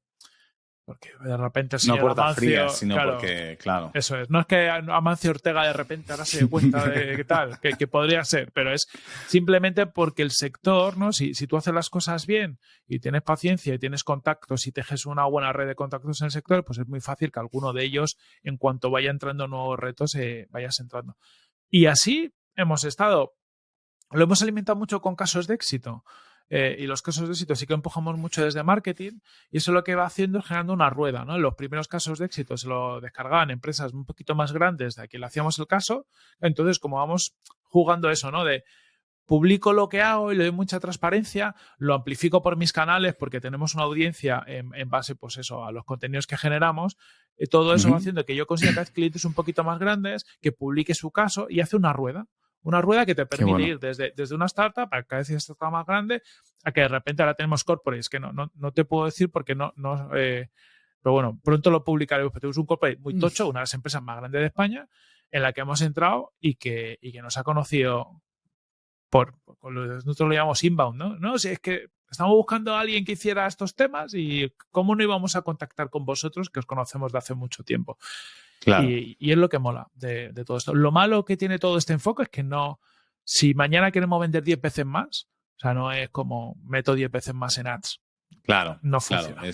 de repente el No señor puertas frías, Amancio, sino claro, porque, claro. eso es. No es que Amancio Ortega de repente ahora se dé cuenta de qué tal, que podría ser, pero es simplemente porque el sector, ¿no? Si tú haces las cosas bien y tienes paciencia y tienes contactos y tejes una buena red de contactos en el sector, pues es muy fácil que alguno de ellos, en cuanto vaya entrando nuevos retos, vayas entrando. Y así hemos estado. Lo hemos alimentado mucho con casos de éxito. Y los casos de éxito sí que empujamos mucho desde marketing y eso lo que va haciendo es generando una rueda, ¿no? Los primeros casos de éxito se lo descargaban empresas un poquito más grandes de a quien le hacíamos el caso. Entonces, como vamos jugando eso, ¿no? De publico lo que hago y le doy mucha transparencia, lo amplifico por mis canales porque tenemos una audiencia en base, pues eso, a los contenidos que generamos. Todo eso va haciendo que yo consiga cada vez clientes un poquito más grandes, que publique su caso y hace una rueda. Una rueda que te permite ir desde una startup a cada vez esta startup más grande a que de repente ahora tenemos corporates, que no te puedo decir porque pero bueno, pronto lo publicaremos. Pero tenemos un corporate muy tocho, una de las empresas más grandes de España, en la que hemos entrado y que nos ha conocido nosotros lo llamamos inbound, ¿no? No, si es que estamos buscando a alguien que hiciera estos temas y cómo no íbamos a contactar con vosotros, que os conocemos de hace mucho tiempo. Claro. Y es lo que mola de todo esto. Lo malo que tiene todo este enfoque es que si mañana queremos vender 10 veces más, o sea, no es como meto 10 veces más en ads. Claro. No funciona. Claro,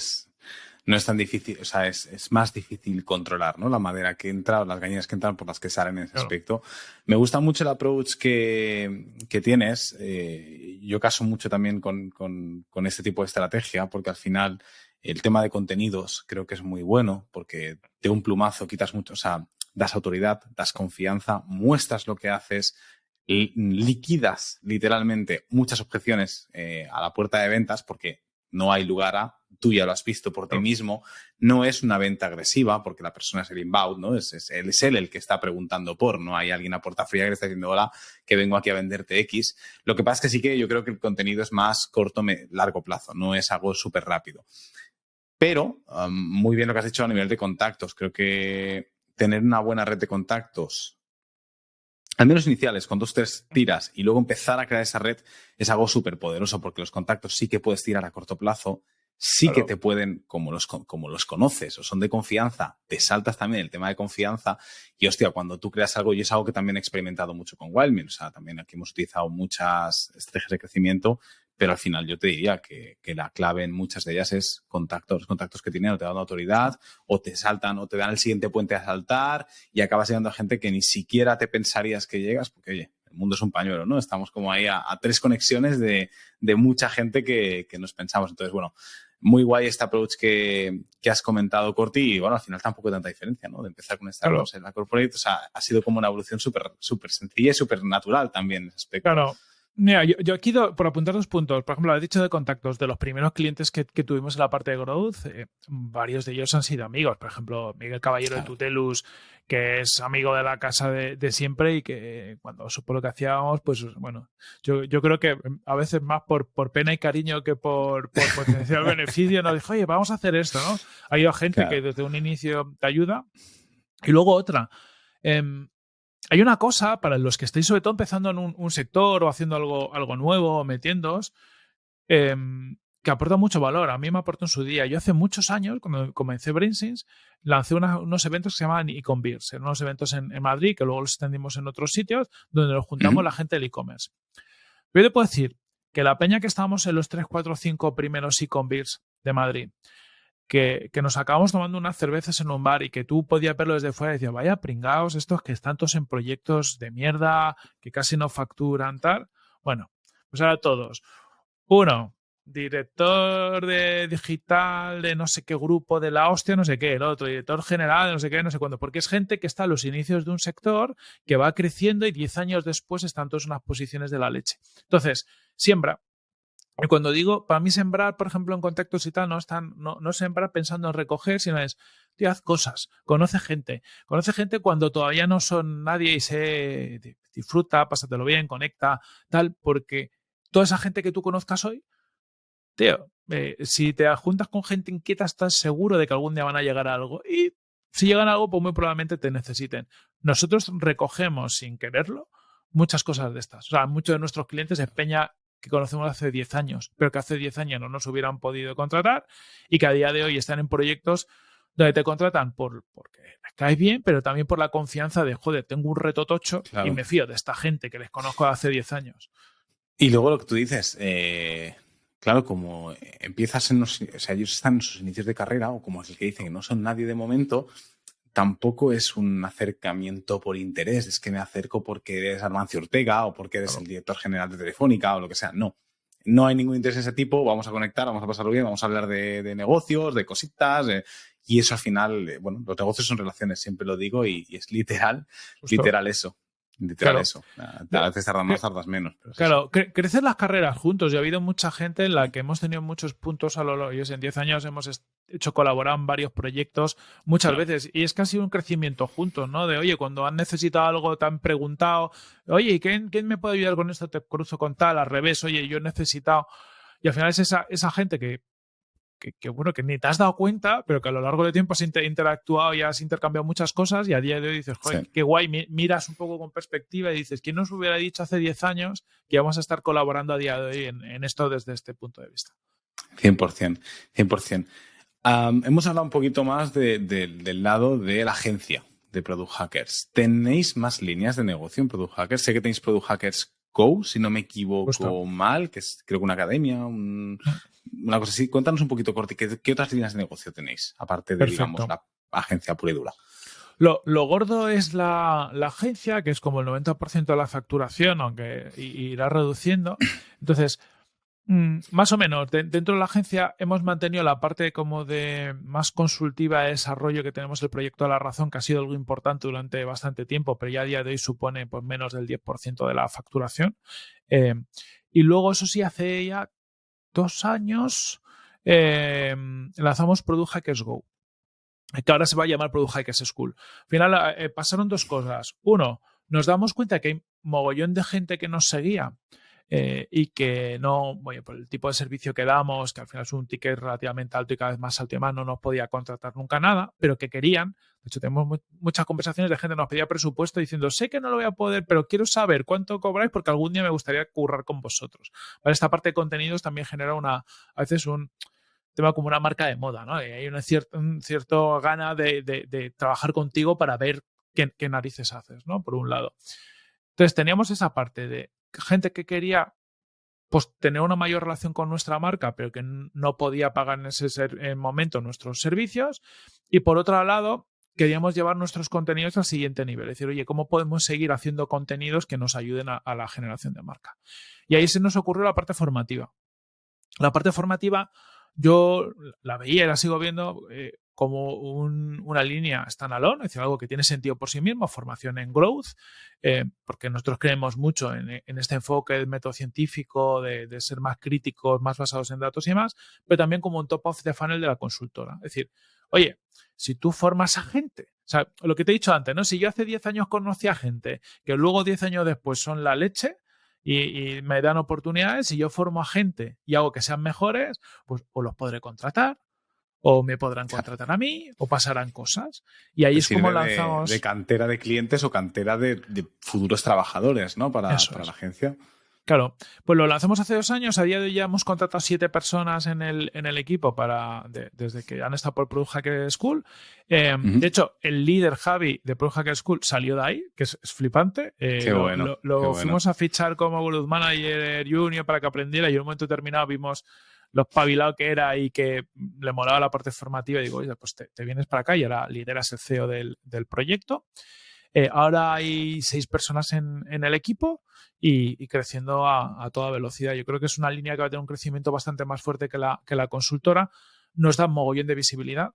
no es tan difícil, o sea, es más difícil controlar, ¿no? La madera que entra o las gallinas que entran por las que salen en ese aspecto. Me gusta mucho el approach que tienes. Yo caso mucho también con este tipo de estrategia porque al final el tema de contenidos creo que es muy bueno porque de un plumazo quitas mucho, o sea, das autoridad, das confianza, muestras lo que haces, liquidas literalmente muchas objeciones a la puerta de ventas porque no hay lugar a, tú ya lo has visto por ti mismo, no es una venta agresiva porque la persona es el inbound, ¿no? Es él el que está preguntando no hay alguien a puerta fría que le está diciendo hola, que vengo aquí a venderte X. Lo que pasa es que sí que yo creo que el contenido es más corto, largo plazo, no es algo súper rápido. Pero muy bien lo que has dicho a nivel de contactos. Creo que tener una buena red de contactos, al menos iniciales, con 2 o 3 tiras y luego empezar a crear esa red es algo súper poderoso porque los contactos sí que puedes tirar a corto plazo, sí que te pueden, como los conoces o son de confianza, te saltas también el tema de confianza y, hostia, cuando tú creas algo, y es algo que también he experimentado mucho con Wildmail, o sea, también aquí hemos utilizado muchas estrategias de crecimiento, pero al final yo te diría que la clave en muchas de ellas es contactos. Los contactos que tienen o te dan autoridad o te saltan o te dan el siguiente puente a saltar y acabas llegando a gente que ni siquiera te pensarías que llegas porque, oye, el mundo es un pañuelo, ¿no? Estamos como ahí a 3 conexiones de mucha gente que nos pensamos. Entonces, bueno, muy guay este approach que has comentado, Corti, y bueno, al final tampoco hay tanta diferencia, ¿no? De empezar con startups en la corporate, o sea, ha sido como una evolución súper sencilla y súper natural también en ese aspecto. Claro. Mira, yo aquí, por apuntar 2 puntos, por ejemplo, lo has dicho de contactos, de los primeros clientes que tuvimos en la parte de Growth, varios de ellos han sido amigos. Por ejemplo, Miguel Caballero de Tutelus, que es amigo de la casa de siempre y que cuando supo lo que hacíamos, pues bueno, yo creo que a veces más por pena y cariño que por potencial beneficio nos dijo, oye, vamos a hacer esto, ¿no? Ha habido gente que desde un inicio te ayuda. Y luego otra, hay una cosa para los que estéis sobre todo empezando en un sector o haciendo algo nuevo o metiéndoos, que aporta mucho valor. A mí me aportó en su día. Yo hace muchos años, cuando comencé BrainSense, lancé unos eventos que se llamaban e-converse. Eran unos eventos en Madrid que luego los extendimos en otros sitios donde nos juntamos la gente del e-commerce. Pero yo te puedo decir que la peña que estábamos en los 3, 4, 5 primeros Econ Beers de Madrid, que nos acabamos tomando unas cervezas en un bar y que tú podías verlo desde fuera y decías, vaya pringaos estos que están todos en proyectos de mierda, que casi no facturan, tal. Bueno, pues ahora todos. Uno, director de digital de no sé qué grupo de la hostia, no sé qué. El otro, director general de no sé qué, no sé cuándo. Porque es gente que está a los inicios de un sector, que va creciendo y 10 años después están todos en unas posiciones de la leche. Entonces, siembra. Y cuando digo, para mí sembrar, por ejemplo, en contextos y tal, no sembrar pensando en recoger, sino es, tío, haz cosas, conoce gente cuando todavía no son nadie y se disfruta, pásatelo bien, conecta, tal, porque toda esa gente que tú conozcas hoy, tío, si te juntas con gente inquieta, estás seguro de que algún día van a llegar a algo. Y si llegan a algo, pues muy probablemente te necesiten. Nosotros recogemos sin quererlo muchas cosas de estas. O sea, muchos de nuestros clientes es peña que conocemos hace 10 años, pero que hace 10 años no nos hubieran podido contratar y que a día de hoy están en proyectos donde te contratan porque les caes bien, pero también por la confianza de, joder, tengo un reto tocho y me fío de esta gente que les conozco hace 10 años. Y luego lo que tú dices, claro, como empiezas o sea, ellos están en sus inicios de carrera, o como es el que dice que no son nadie de momento, tampoco es un acercamiento por interés, es que me acerco porque eres Armancio Ortega o porque eres el director general de Telefónica o lo que sea. No hay ningún interés de ese tipo, vamos a conectar, vamos a pasarlo bien, vamos a hablar de negocios, de cositas, y eso al final, bueno, los negocios son relaciones, siempre lo digo, y es literal eso. Literal, eso. A veces tardas más, tardas menos. Pero claro, crecen las carreras juntos y ha habido mucha gente en la que hemos tenido muchos puntos a lo largo. En 10 años hemos hecho colaborar en varios proyectos muchas veces y es casi un crecimiento juntos, ¿no? De, oye, cuando han necesitado algo, te han preguntado, oye, ¿quién me puede ayudar con esto? Te cruzo con tal, al revés, oye, yo he necesitado. Y al final es esa gente que bueno, que ni te has dado cuenta, pero que a lo largo del tiempo has interactuado y has intercambiado muchas cosas y a día de hoy dices, joder, qué guay, miras un poco con perspectiva y dices, ¿quién nos hubiera dicho hace 10 años que vamos a estar colaborando a día de hoy en esto desde este punto de vista? 100%. Hemos hablado un poquito más del lado de la agencia de Product Hackers. ¿Tenéis más líneas de negocio en Product Hackers? Sé que tenéis Product Hackers Go, si no me equivoco mal, que es creo que una academia, una cosa así. Cuéntanos un poquito, Corti, ¿qué otras líneas de negocio tenéis? Aparte de, digamos, la agencia pura y dura. Lo gordo es la agencia, que es como el 90% de la facturación, aunque irá reduciendo. Entonces, más o menos, dentro de la agencia hemos mantenido la parte como de más consultiva de desarrollo que tenemos el proyecto de La Razón, que ha sido algo importante durante bastante tiempo, pero ya a día de hoy supone pues, menos del 10% de la facturación. Y luego, eso sí, hace ya 2 años lanzamos Product Hackers Go, que ahora se va a llamar Product Hackers School. Al final pasaron 2 cosas. Uno, nos damos cuenta que hay mogollón de gente que nos seguía y que no, bueno, por el tipo de servicio que damos, que al final es un ticket relativamente alto y cada vez más alto y más, no nos podía contratar nunca nada, pero que querían. De hecho, tenemos muchas conversaciones de gente que nos pedía presupuesto diciendo, sé que no lo voy a poder, pero quiero saber cuánto cobráis porque algún día me gustaría currar con vosotros. ¿Vale? Esta parte de contenidos también genera a veces un tema como una marca de moda, ¿no? Y hay una cierto gana de trabajar contigo para ver qué narices haces, ¿no? Por un lado. Entonces, teníamos esa parte de gente que quería pues, tener una mayor relación con nuestra marca, pero que no podía pagar en ese momento nuestros servicios. Y por otro lado, queríamos llevar nuestros contenidos al siguiente nivel. Es decir, oye, ¿cómo podemos seguir haciendo contenidos que nos ayuden a la generación de marca? Y ahí se nos ocurrió la parte formativa. La parte formativa yo la veía y la sigo viendo como una línea standalone, es decir, algo que tiene sentido por sí mismo, formación en growth, porque nosotros creemos mucho en este enfoque del método científico, de ser más críticos, más basados en datos y demás, pero también como un top of the funnel de la consultora. Es decir, oye, si tú formas a gente, o sea, lo que te he dicho antes, ¿no? Si yo hace 10 años conocí a gente que luego 10 años después son la leche, y me dan oportunidades y yo formo a gente y hago que sean mejores, pues o los podré contratar o me podrán contratar a mí o pasarán cosas. Y ahí es como lanzamos... De cantera de clientes o cantera de futuros trabajadores, ¿no? Para la agencia. Claro, pues lo lanzamos hace 2 años. A día de hoy ya hemos contratado 7 personas en el equipo desde que han estado por Product Hacker School. De hecho, el líder Javi de Product Hacker School salió de ahí, que es flipante. Qué bueno. Lo fuimos a fichar como Growth Manager Junior para que aprendiera y en un momento determinado vimos lo espabilado que era y que le molaba la parte formativa y digo, oye, pues te vienes para acá y ahora lideras el CEO del proyecto. Ahora hay 6 personas en el equipo y creciendo a toda velocidad. Yo creo que es una línea que va a tener un crecimiento bastante más fuerte que la consultora. Nos da mogollón de visibilidad.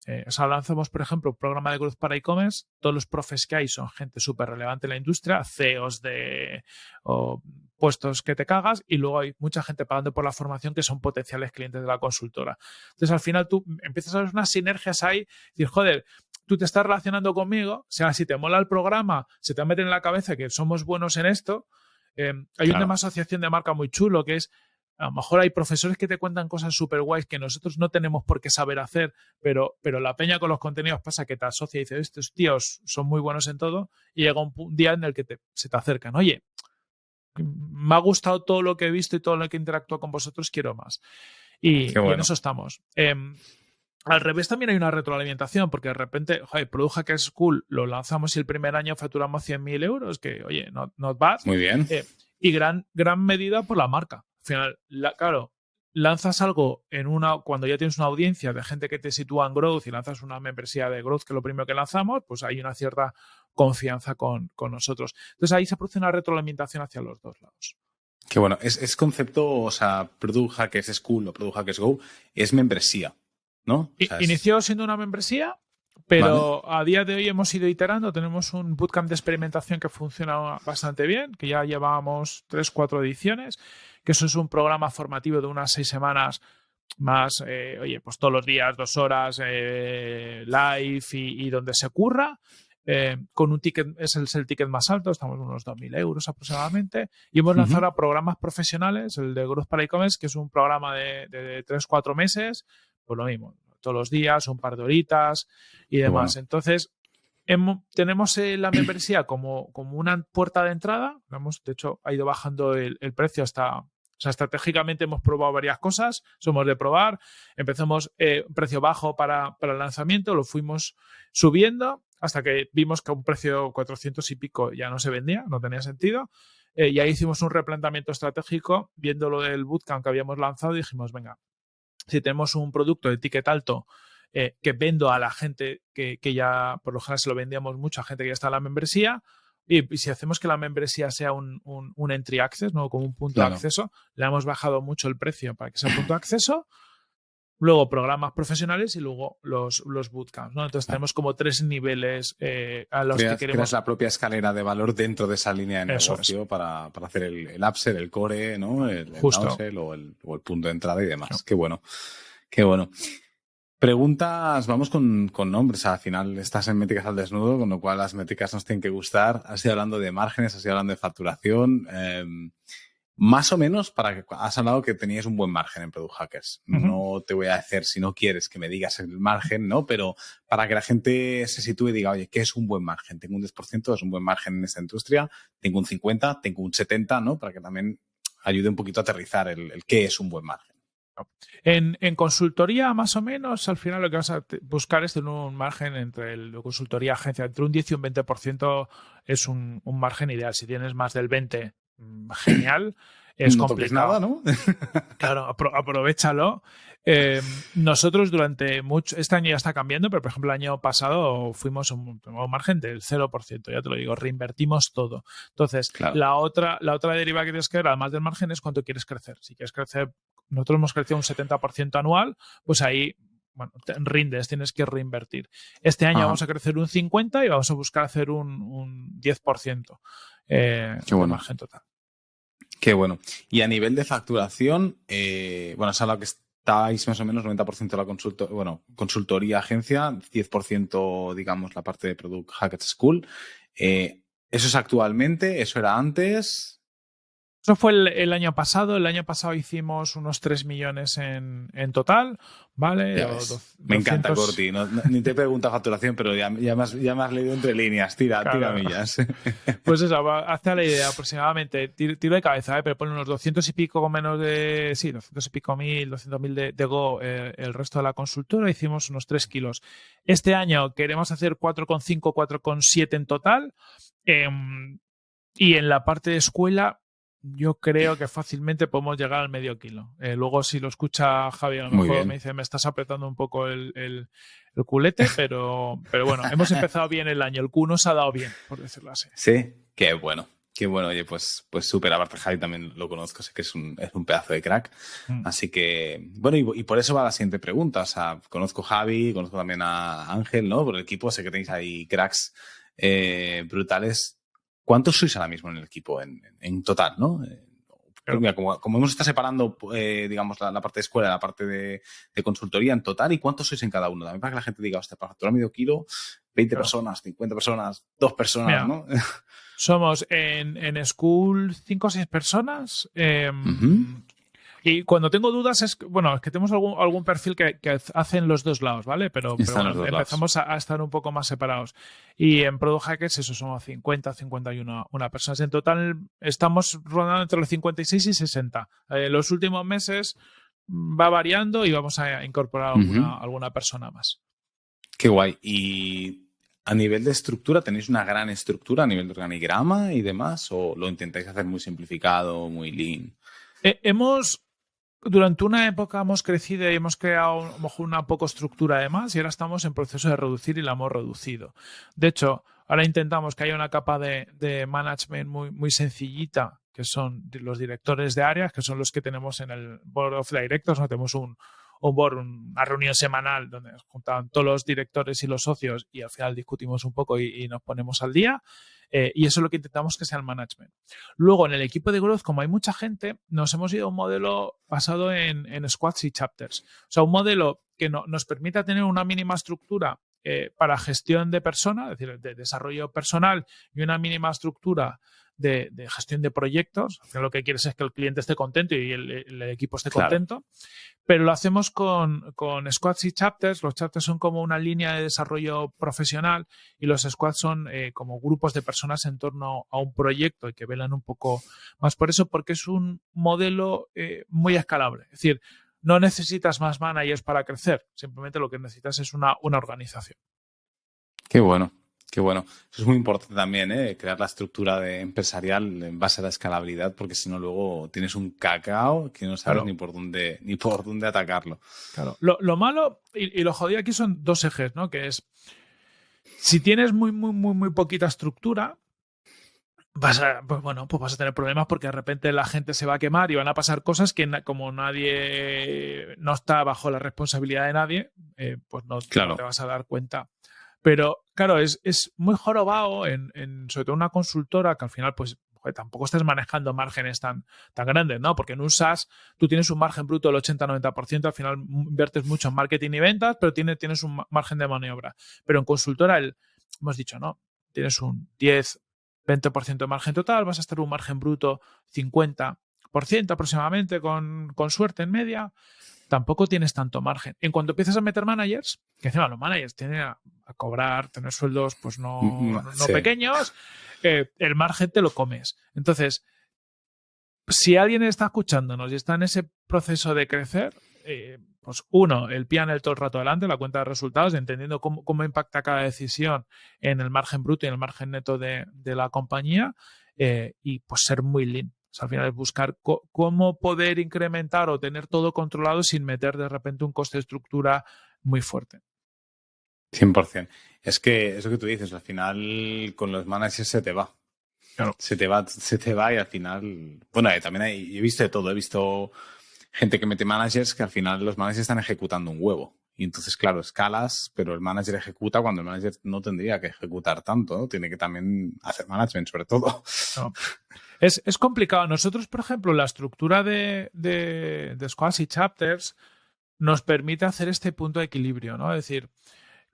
Lanzamos, por ejemplo, un programa de growth para e-commerce. Todos los profes que hay son gente súper relevante en la industria, CEOs o puestos que te cagas, y luego hay mucha gente pagando por la formación que son potenciales clientes de la consultora. Entonces, al final tú empiezas a ver unas sinergias ahí y dices, joder, tú te estás relacionando conmigo, o sea, si te mola el programa, se te mete en la cabeza que somos buenos en esto. Hay un tema de asociación de marca muy chulo que es, a lo mejor hay profesores que te cuentan cosas súper guays que nosotros no tenemos por qué saber hacer, pero la peña con los contenidos pasa que te asocia y dice, estos tíos son muy buenos en todo, y llega un día en el que se te acercan, oye, me ha gustado todo lo que he visto y todo lo que he interactuado con vosotros, quiero más. Y en eso estamos. Al revés también hay una retroalimentación, porque de repente, Product Hacker School lo lanzamos y el primer año facturamos 100.000 euros, que oye, not bad. Muy bien. Y gran medida por la marca. Al final, claro, lanzas algo cuando ya tienes una audiencia de gente que te sitúa en growth y lanzas una membresía de growth, que es lo primero que lanzamos, pues hay una cierta confianza con nosotros. Entonces ahí se produce una retroalimentación hacia los dos lados. Qué bueno. Es concepto, o sea, Product Hackers School o Product Hackers Go es membresía, ¿no? O sea, inició siendo una membresía, pero a día de hoy hemos ido iterando. Tenemos un bootcamp de experimentación que funciona bastante bien, que ya llevábamos 3-4 ediciones, que eso es un programa formativo de unas 6 semanas más, pues todos los días, 2 horas live y donde se curra. Con un ticket, es el ticket más alto, estamos en unos 2.000 euros aproximadamente, y hemos lanzado ahora programas profesionales, el de Growth para e-commerce, que es un programa de 3-4 meses, pues lo mismo, todos los días, un par de horitas y demás. Bueno. Entonces, tenemos la membresía como una puerta de entrada. De hecho, ha ido bajando el precio hasta... O sea, estratégicamente hemos probado varias cosas, somos de probar. Empezamos precio bajo para el lanzamiento, lo fuimos subiendo hasta que vimos que a un precio 400 y pico ya no se vendía, no tenía sentido. Y ahí hicimos un replanteamiento estratégico, viendo lo del bootcamp que habíamos lanzado, y dijimos, venga, si tenemos un producto de ticket alto que vendo a la gente que ya, por lo general se lo vendíamos mucho a gente que ya está en la membresía, y si hacemos que la membresía sea un entry access, ¿no? Como un punto de acceso, le hemos bajado mucho el precio para que sea un punto de acceso, luego programas profesionales y luego los bootcamps, ¿no? Entonces tenemos como 3 niveles a los que queremos... Creas la propia escalera de valor dentro de esa línea de negocio para hacer el upsell, el core, ¿no? El downsell o el punto de entrada y demás. No. Qué bueno. Qué bueno. Preguntas, vamos con nombres. Al final estás en Métricas al Desnudo, con lo cual las métricas nos tienen que gustar. Has ido hablando de márgenes, has ido hablando de facturación. Más o menos, has hablado que tenías un buen margen en Product Hackers. No te voy a decir, si no quieres, que me digas el margen, ¿no? Pero para que la gente se sitúe y diga, oye, ¿qué es un buen margen? Tengo un 10%, es un buen margen en esta industria. Tengo un 50%, tengo un 70%, ¿no? Para que también ayude un poquito a aterrizar el qué es un buen margen. En consultoría, más o menos, al final lo que vas a buscar es tener un margen entre el consultoría agencia, entre un 10 y un 20% es un margen ideal. Si tienes más del 20%, genial. Es no complicado. Nada, ¿no? Claro, aprovéchalo. Nosotros durante este año ya está cambiando, pero por ejemplo el año pasado fuimos a un margen del 0%, ya te lo digo, reinvertimos todo. Entonces, claro, la otra deriva que tienes que ver, además del margen, es cuánto quieres crecer. Si quieres crecer, nosotros hemos crecido un 70% anual, pues ahí, bueno, rindes, tienes que reinvertir. Este año vamos a crecer un 50% y vamos a buscar hacer un 10% de margen total. Qué bueno. Y a nivel de facturación, has hablado que estáis más o menos 90% de la consultoría agencia, 10% digamos la parte de Product Hackers School. ¿Eso es actualmente? ¿Eso era antes? Eso fue el año pasado. El año pasado hicimos unos 3 millones en total, ¿vale? Ya ves. Me encanta, Corti. Ni te pregunta facturación, pero ya me has leído entre líneas. Tira millas. Pues eso, hazte la idea aproximadamente. Tiro de cabeza, pero pone unos 200 y pico con menos de... Sí, 200 y pico mil, 200.000 de Go el resto de la consultora. Hicimos unos 3 kilos. Este año queremos hacer 4,5, 4,7 en total. Y en la parte de escuela... Yo creo que fácilmente podemos llegar al medio kilo. Luego, si lo escucha Javi, a lo mejor me dice, me estás apretando un poco el culete, pero bueno, hemos empezado bien el año. El Q nos ha dado bien, por decirlo así. Sí, qué bueno. Qué bueno, oye, pues súper. Aparte, Javi también lo conozco, sé que es un pedazo de crack. Así que, bueno, y por eso va la siguiente pregunta. O sea, conozco a Javi, conozco también a Ángel, ¿no? Por el equipo, sé que tenéis ahí cracks brutales. ¿Cuántos sois ahora mismo en el equipo en total, no? Mira, como hemos estado separando, digamos, la parte de escuela, la parte de consultoría en total, ¿y cuántos sois en cada uno? También para que la gente diga, hostia, para facturar medio kilo, 20 personas, 50 personas, 2 personas, mira, ¿no? Somos en School 5 o 6 personas. Y cuando tengo dudas es que tenemos algún perfil que hacen los dos lados, ¿vale? Pero bueno, empezamos a estar un poco más separados. Y en Product Hackers eso somos 50, 51 personas. En total estamos rondando entre los 56 y 60. Los últimos meses va variando y vamos a incorporar alguna persona más. Qué guay. Y a nivel de estructura, ¿tenéis una gran estructura a nivel de organigrama y demás? ¿O lo intentáis hacer muy simplificado, muy lean? Durante una época hemos crecido y hemos creado a lo mejor una poco estructura además y ahora estamos en proceso de reducir y la hemos reducido. De hecho, ahora intentamos que haya una capa de management muy sencillita, que son los directores de áreas, que son los que tenemos en el Board of Directors. ¿No? Tenemos un board, una reunión semanal donde nos juntan todos los directores y los socios y al final discutimos un poco y nos ponemos al día. Y eso es lo que intentamos que sea el management. Luego, en el equipo de growth, como hay mucha gente, nos hemos ido a un modelo basado en squads y chapters. O sea, un modelo que nos permita tener una mínima estructura para gestión de personas, es decir, de desarrollo personal y una mínima estructura de gestión de proyectos. Al final lo que quieres es que el cliente esté contento y el equipo esté contento. Pero lo hacemos con squads y chapters. Los chapters son como una línea de desarrollo profesional y los squads son como grupos de personas en torno a un proyecto y que velan un poco más por eso, porque es un modelo muy escalable. Es decir, no necesitas más managers para crecer. Simplemente lo que necesitas es una organización. Qué bueno. Qué bueno. Eso es muy importante también, crear la estructura empresarial en base a la escalabilidad, porque si no luego tienes un cacao que no sabes ni por dónde atacarlo. Claro. Lo malo y lo jodido aquí son dos ejes, ¿no? Que es, si tienes muy poquita estructura, vas a tener problemas porque de repente la gente se va a quemar y van a pasar cosas que como nadie no está bajo la responsabilidad de nadie, pues no te vas a dar cuenta. Pero, claro, es muy jorobado sobre todo una consultora que al final, pues, tampoco estás manejando márgenes tan grandes, ¿no? Porque en un SaaS tú tienes un margen bruto del 80-90%, al final inviertes mucho en marketing y ventas, pero tienes un margen de maniobra. Pero en consultora, hemos dicho, ¿no? Tienes un 10-20% de margen total, vas a estar un margen bruto 50% aproximadamente, con suerte en media. Tampoco tienes tanto margen. En cuanto empiezas a meter managers, que encima los managers tienen a cobrar, tener sueldos pues no pequeños, el margen te lo comes. Entonces, si alguien está escuchándonos y está en ese proceso de crecer, pues el P&L todo el rato adelante, la cuenta de resultados, entendiendo cómo impacta cada decisión en el margen bruto y en el margen neto de la compañía, y pues ser muy lean. O sea, al final es buscar cómo poder incrementar o tener todo controlado sin meter de repente un coste de estructura muy fuerte. 100%. Es que eso que tú dices, al final con los managers se te va. Claro. Se te va y al final... Bueno, también he visto de todo. He visto gente que mete managers que al final los managers están ejecutando un huevo. Y entonces, claro, escalas, pero el manager ejecuta cuando el manager no tendría que ejecutar tanto, ¿no? Tiene que también hacer management, sobre todo. No. Es complicado. Nosotros, por ejemplo, la estructura de squads y chapters nos permite hacer este punto de equilibrio, ¿no? Es decir,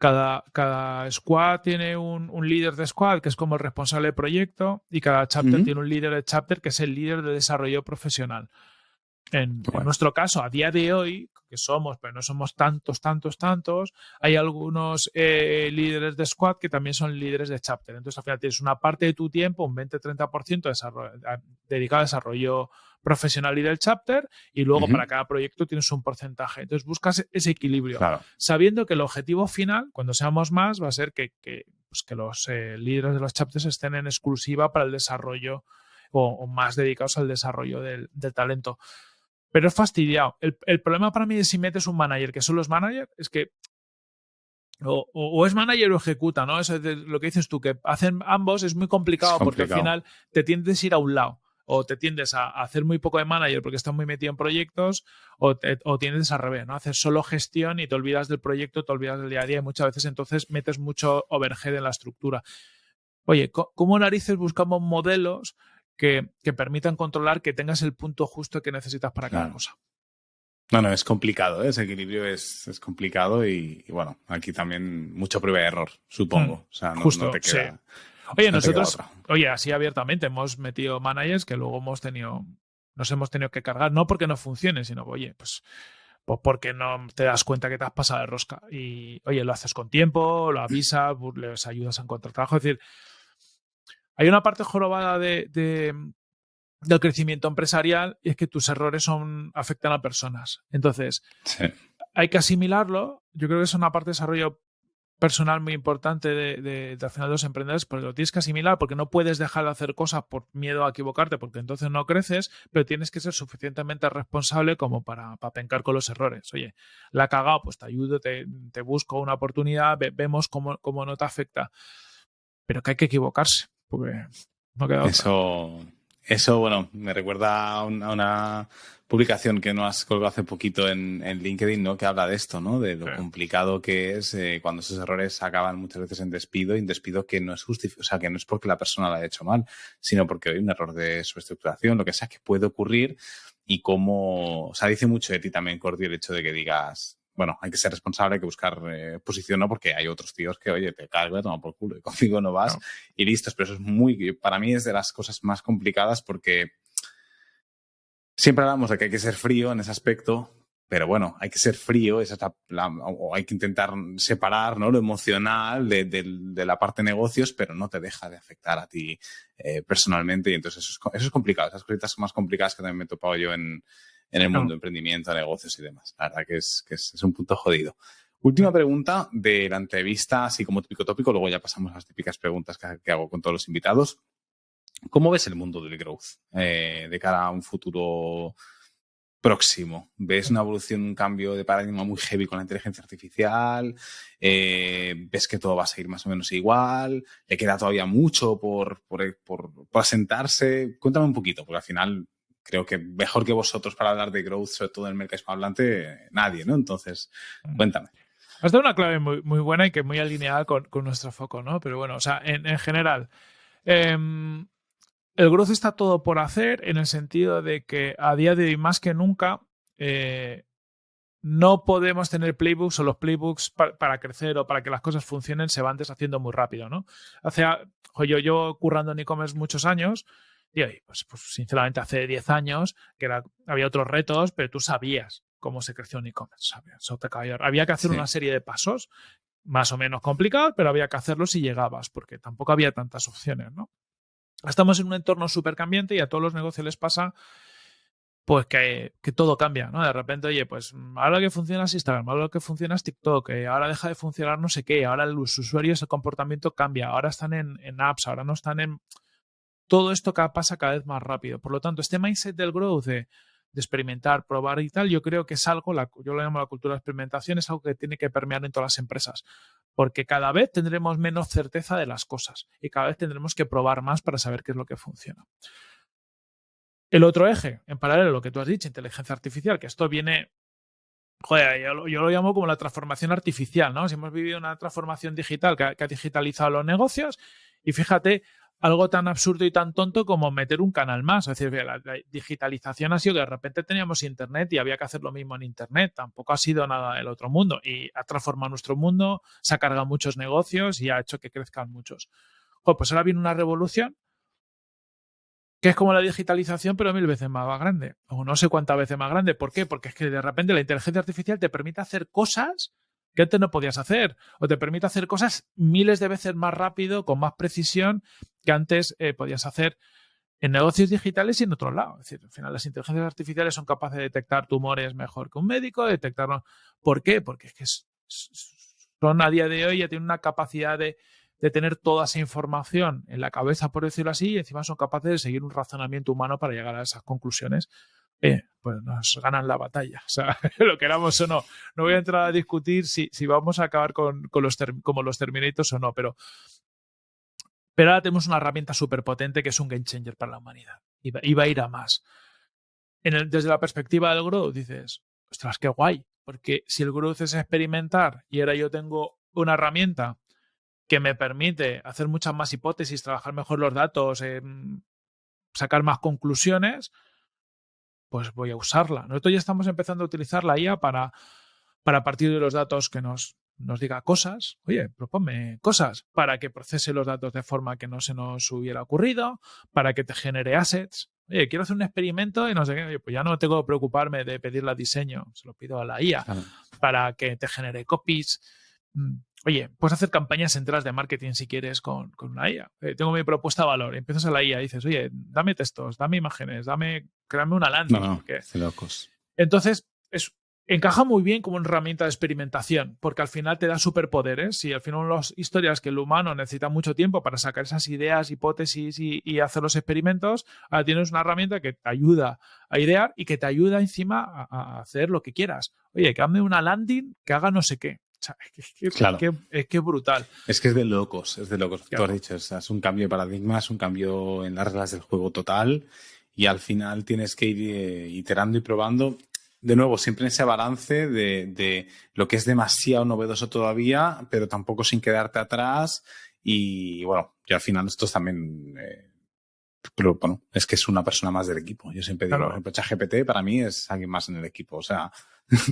Cada squad tiene un líder de squad, que es como el responsable del proyecto, y cada chapter tiene un líder de chapter, que es el líder de desarrollo profesional. En nuestro caso, a día de hoy, que somos, pero no somos tantos, hay algunos líderes de squad que también son líderes de chapter. Entonces, al final tienes una parte de tu tiempo, un 20-30% dedicado a desarrollo profesional y del chapter, y luego para cada proyecto tienes un porcentaje. Entonces, buscas ese equilibrio, sabiendo que el objetivo final, cuando seamos más, va a ser que los líderes de los chapters estén en exclusiva para el desarrollo o más dedicados al desarrollo del talento. Pero es fastidiado. El problema para mí de si metes un manager que solo es manager es que o es manager o ejecuta, ¿no? Eso es lo que dices tú, que hacen ambos es muy complicado, porque al final te tiendes a ir a un lado, o te tiendes a hacer muy poco de manager porque estás muy metido en proyectos, o tiendes al revés, ¿no? Hacer solo gestión y te olvidas del proyecto, te olvidas del día a día, y muchas veces entonces metes mucho overhead en la estructura. Oye, ¿cómo narices buscamos modelos que permitan controlar que tengas el punto justo que necesitas para cada cosa? No, es complicado, ¿eh? Ese equilibrio es complicado y bueno, aquí también mucha prueba de error, supongo. O sea, justo, no te queda, sí. Oye, nosotros, así abiertamente hemos metido managers que luego nos hemos tenido que cargar, no porque no funcione, sino, oye, pues porque no te das cuenta que te has pasado de rosca. Y, oye, lo haces con tiempo, lo avisas, les ayudas a encontrar trabajo. Es decir, hay una parte jorobada del crecimiento empresarial, y es que tus errores afectan a personas. Entonces, hay que asimilarlo. Yo creo que es una parte de desarrollo personal muy importante de al final de los emprendedores, porque lo tienes que asimilar, porque no puedes dejar de hacer cosas por miedo a equivocarte, porque entonces no creces, pero tienes que ser suficientemente responsable como para pencar con los errores. Oye, la he cagado, pues te ayudo, te busco una oportunidad, vemos cómo no te afecta, pero que hay que equivocarse, porque no queda otra. Eso, bueno, me recuerda a una publicación que nos has colgado hace poquito en LinkedIn, ¿no? Que habla de esto, ¿no? De lo complicado que es cuando esos errores acaban muchas veces en despido, y un despido que no es o sea, que no es porque la persona lo haya hecho mal, sino porque hay un error de subestructuración, lo que sea, que puede ocurrir, y cómo, o sea, dice mucho de ti también, Corti, el hecho de que digas, bueno, hay que ser responsable, hay que buscar posición, ¿no? Porque hay otros tíos que, oye, te cargo, toma por culo, y conmigo no vas, y listos. Pero eso para mí es de las cosas más complicadas, porque siempre hablamos de que hay que ser frío en ese aspecto, pero bueno, hay que ser frío, o hay que intentar separar, ¿no? Lo emocional de la parte de negocios, pero no te deja de afectar a ti personalmente, y entonces eso es complicado. Esas cositas más complicadas que también me he topado yo en el mundo de emprendimiento, negocios y demás. La verdad que es un punto jodido. Última pregunta de la entrevista, así como típico tópico, luego ya pasamos a las típicas preguntas que hago con todos los invitados. ¿Cómo ves el mundo del growth de cara a un futuro próximo? ¿Ves una evolución, un cambio de paradigma muy heavy con la inteligencia artificial? ¿Ves que todo va a seguir más o menos igual? ¿Le queda todavía mucho por asentarse? Cuéntame un poquito, porque al final creo que mejor que vosotros para hablar de growth, sobre todo en el mercado hispanohablante, nadie, ¿no? Entonces, cuéntame. Has dado una clave muy, muy buena y que muy alineada con nuestro foco, ¿no? Pero bueno, o sea, en general, el growth está todo por hacer, en el sentido de que a día de hoy, más que nunca, no podemos tener playbooks, o los playbooks para crecer o para que las cosas funcionen se van deshaciendo muy rápido, ¿no? Yo currando en e-commerce muchos años, y pues sinceramente hace 10 años que había otros retos, pero tú sabías cómo se creció en e-commerce. Había que hacer una serie de pasos más o menos complicados, pero había que hacerlos si llegabas, porque tampoco había tantas opciones, ¿no? Estamos en un entorno súper cambiante y a todos los negocios les pasa pues que todo cambia, ¿no? De repente, oye, pues ahora que funciona es Instagram, ahora que funciona es TikTok, ahora deja de funcionar no sé qué, ahora los usuarios, el comportamiento cambia, ahora están en apps, ahora no están en... Todo esto pasa cada vez más rápido. Por lo tanto, este mindset del growth, de experimentar, probar y tal, yo creo que es algo, yo lo llamo la cultura de experimentación, es algo que tiene que permear en todas las empresas, porque cada vez tendremos menos certeza de las cosas y cada vez tendremos que probar más para saber qué es lo que funciona. El otro eje, en paralelo a lo que tú has dicho, inteligencia artificial, que esto viene, joder, yo lo llamo como la transformación artificial, ¿no? Si hemos vivido una transformación digital que ha digitalizado los negocios, y fíjate, algo tan absurdo y tan tonto como meter un canal más. Es decir, la digitalización ha sido que de repente teníamos internet y había que hacer lo mismo en internet. Tampoco ha sido nada del otro mundo y ha transformado nuestro mundo, se ha cargado muchos negocios y ha hecho que crezcan muchos. Pues ahora viene una revolución que es como la digitalización, pero 1000 veces más grande. O no sé cuántas veces más grande. ¿Por qué? Porque es que de repente la inteligencia artificial te permite hacer cosas que antes no podías hacer. O te permite hacer cosas miles de veces más rápido, con más precisión, que antes podías hacer en negocios digitales y en otro lado. Es decir, al final las inteligencias artificiales son capaces de detectar tumores mejor que un médico, detectarlo. ¿Por qué? Porque es que son a día de hoy ya tienen una capacidad de tener toda esa información en la cabeza, por decirlo así, y encima son capaces de seguir un razonamiento humano para llegar a esas conclusiones. Pues nos ganan la batalla. O sea, lo queramos o no. No voy a entrar a discutir si vamos a acabar como los Terminators o no, pero ahora tenemos una herramienta súper potente que es un game changer para la humanidad. Y va a ir a más. Desde la perspectiva del growth dices, ostras, qué guay. Porque si el growth es experimentar y ahora yo tengo una herramienta que me permite hacer muchas más hipótesis, trabajar mejor los datos, sacar más conclusiones, pues voy a usarla. Nosotros ya estamos empezando a utilizar la IA para partir de los datos que nos diga cosas. Oye, proponme cosas para que procese los datos de forma que no se nos hubiera ocurrido, para que te genere assets. Oye, quiero hacer un experimento y no sé qué. Oye, pues ya no tengo que preocuparme de pedirle diseño, se lo pido a la IA para que te genere copies. Oye, puedes hacer campañas enteras de marketing si quieres con una IA. Tengo mi propuesta de valor. Empiezas a la IA y dices, oye, dame textos, dame imágenes, créame una landing. No, de locos. Entonces, encaja muy bien como una herramienta de experimentación, porque al final te da superpoderes y al final las historias que el humano necesita mucho tiempo para sacar esas ideas, hipótesis y hacer los experimentos, ahora tienes una herramienta que te ayuda a idear y que te ayuda encima a hacer lo que quieras. Oye, que hazme una landing que haga no sé qué. O sea, claro. Es que brutal. Es que es de locos. Claro. Tú has dicho, es un cambio de paradigma, es un cambio en las reglas del juego total y al final tienes que ir iterando y probando. De nuevo, siempre en ese balance de lo que es demasiado novedoso todavía, pero tampoco sin quedarte atrás. Y bueno, yo al final esto es también... pero bueno, es que es una persona más del equipo. Yo siempre digo, por ejemplo, ChatGPT para mí es alguien más en el equipo. O sea,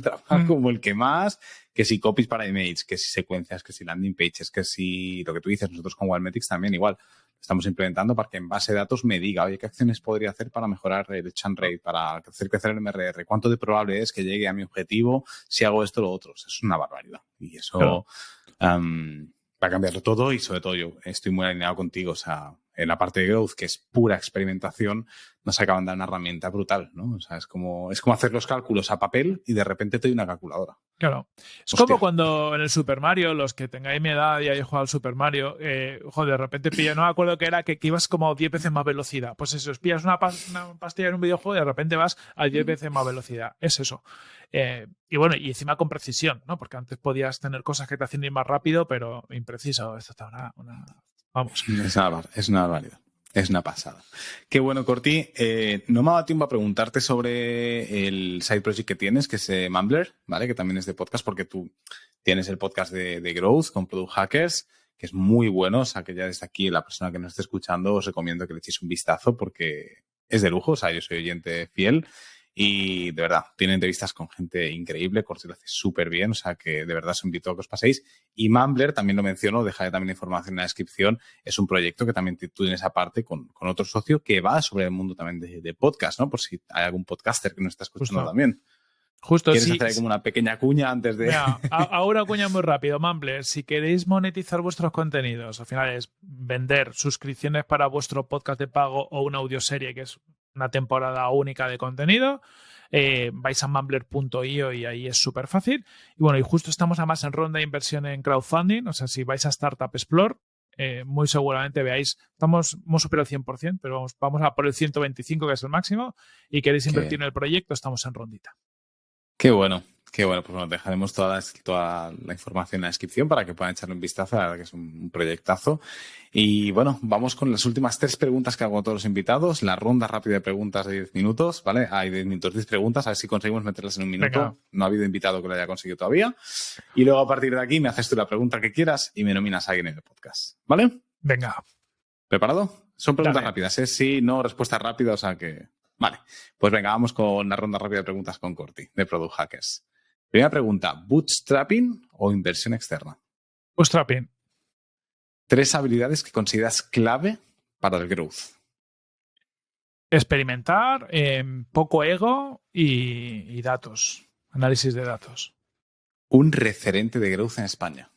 trabaja como el que más, que si copies para emails, que si secuencias, que si landing pages, que si lo que tú dices, nosotros con Wildmetrics también igual. Estamos implementando para que en base de datos me diga, oye, ¿qué acciones podría hacer para mejorar el churn rate, para hacer crecer el MRR? ¿Cuánto de probable es que llegue a mi objetivo si hago esto o lo otro? O sea, es una barbaridad. Y eso va a cambiarlo todo y sobre todo yo estoy muy alineado contigo. O sea, en la parte de growth, que es pura experimentación, nos acaban de dar una herramienta brutal, ¿no? O sea, es como hacer los cálculos a papel y de repente te doy una calculadora. Claro. Es como cuando en el Super Mario, los que tengáis mi edad y hayáis jugado al Super Mario, de repente pillas, no me acuerdo que era que ibas como 10 veces más velocidad. Pues eso, pillas una pastilla en un videojuego y de repente vas a 10 veces más velocidad. Es eso. Y bueno, y encima con precisión, ¿no? Porque antes podías tener cosas que te hacían ir más rápido, pero impreciso. Esto está vamos. Es una barbaridad. Es una pasada. Qué bueno, Corti. No me ha dado tiempo a preguntarte sobre el side project que tienes, que es Mumbler, ¿vale? Que también es de podcast, porque tú tienes el podcast de Growth con Product Hackers, que es muy bueno. O sea, que ya desde aquí, la persona que nos esté escuchando, os recomiendo que le echéis un vistazo porque es de lujo. O sea, yo soy oyente fiel y de verdad, tiene entrevistas con gente increíble. Corti lo hace súper bien. O sea, que de verdad os invito a que os paséis. Y Mumbler, también lo menciono, dejaré también la información en la descripción. Es un proyecto que también tú tienes aparte con otro socio que va sobre el mundo también de podcast, ¿no? Por si hay algún podcaster que nos está escuchando también. Justo, ¿Quieres hacer ahí como una pequeña cuña antes de...? Mira, hago una cuña muy rápido. Mumbler, si queréis monetizar vuestros contenidos, al final es vender suscripciones para vuestro podcast de pago o una audioserie, que es una temporada única de contenido, vais a mumbler.io y ahí es súper fácil. Y bueno, y justo estamos además en ronda de inversión en crowdfunding, o sea, si vais a Startup Explore, muy seguramente veáis, hemos superado el 100%, pero vamos a por el 125, que es el máximo, y queréis invertir en el proyecto, estamos en rondita. Qué bueno. Pues bueno, dejaremos toda la información en la descripción para que puedan echarle un vistazo. La verdad que es un proyectazo. Y bueno, vamos con las últimas 3 preguntas que hago a todos los invitados. La ronda rápida de preguntas de 10 minutos, ¿vale? Hay 10 minutos, 10 preguntas, a ver si conseguimos meterlas en un minuto. Venga. No ha habido invitado que lo haya conseguido todavía. Y luego a partir de aquí me haces tú la pregunta que quieras y me nominas a alguien en el podcast, ¿vale? Venga. ¿Preparado? Son preguntas Dale. rápidas, ¿eh? Sí, no, respuestas rápidas, o sea que... Vale, pues venga, vamos con la ronda rápida de preguntas con Corti, de Product Hackers. Primera pregunta, ¿bootstrapping o inversión externa? Bootstrapping. 3 habilidades que consideras clave para el growth. Experimentar, poco ego y datos. Análisis de datos. Un referente de growth en España.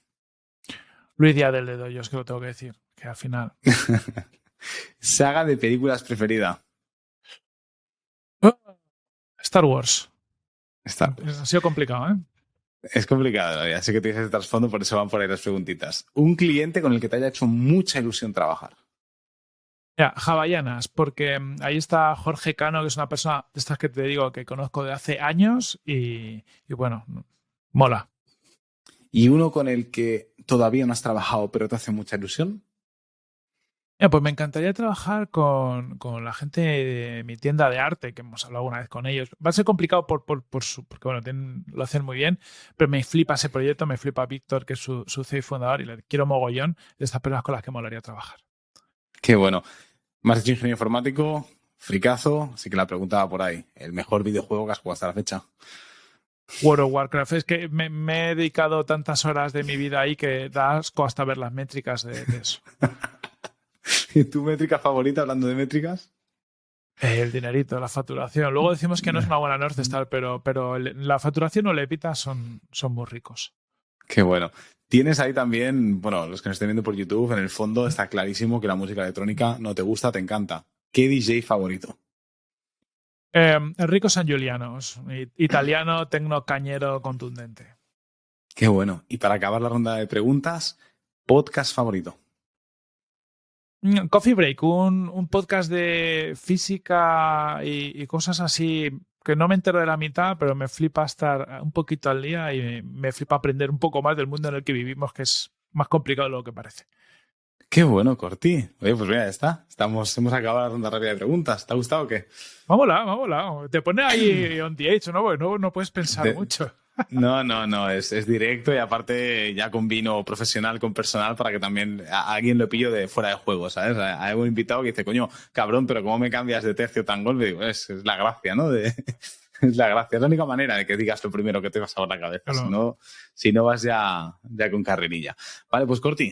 Luis Díaz del Dedo, yo es que lo tengo que decir, que al final... Saga de películas preferida. Star Wars. Star Ha Wars. sido complicado, ¿eh? Es complicado, ya sé que tienes ese trasfondo, por eso van por ahí las preguntitas. Un cliente con el que te haya hecho mucha ilusión trabajar. Ya, Hawaianas, porque ahí está Jorge Cano, que es una persona de estas que te digo que conozco de hace años y bueno, mola. ¿Y uno con el que todavía no has trabajado pero te hace mucha ilusión? Pues me encantaría trabajar con la gente de mi tienda de arte, que hemos hablado una vez con ellos. Va a ser complicado porque bueno, lo hacen muy bien, pero me flipa ese proyecto, me flipa Víctor, que es su CEO y fundador, y le quiero mogollón de estas personas con las que molaría trabajar. Qué bueno. Me has hecho ingeniero informático, fricazo, así que la preguntaba por ahí. ¿El mejor videojuego que has jugado hasta la fecha? World of Warcraft, es que me he dedicado tantas horas de mi vida ahí que da asco hasta ver las métricas de eso. ¿Y tu métrica favorita, hablando de métricas? El dinerito, la facturación. Luego decimos que no es una buena North Star, pero la facturación o Lepita son muy ricos. Qué bueno. Tienes ahí también, bueno, los que nos estén viendo por YouTube, en el fondo está clarísimo que la música electrónica no te gusta, te encanta. ¿Qué DJ favorito? Enrico San Giulianos, italiano, tecno cañero, contundente. Qué bueno. Y para acabar la ronda de preguntas, podcast favorito. Coffee Break, un podcast de física y cosas así que no me entero de la mitad, pero me flipa estar un poquito al día y me flipa aprender un poco más del mundo en el que vivimos, que es más complicado de lo que parece. Qué bueno, Corti. Oye, pues mira, ya está. Hemos acabado la ronda rápida de preguntas. ¿Te ha gustado o qué? Vámonos. Te pone ahí on the edge, ¿no? Porque no puedes pensar mucho. No, es directo y aparte ya combino profesional con personal para que también a alguien lo pillo de fuera de juego, ¿sabes? Hay un invitado que dice, coño, cabrón, pero ¿cómo me cambias de tercio tan golpe? Digo, es la gracia, ¿no? Es la gracia, es la única manera de que digas lo primero que te vas a la cabeza, Claro. si no vas ya con carrerilla. Vale, pues Corti,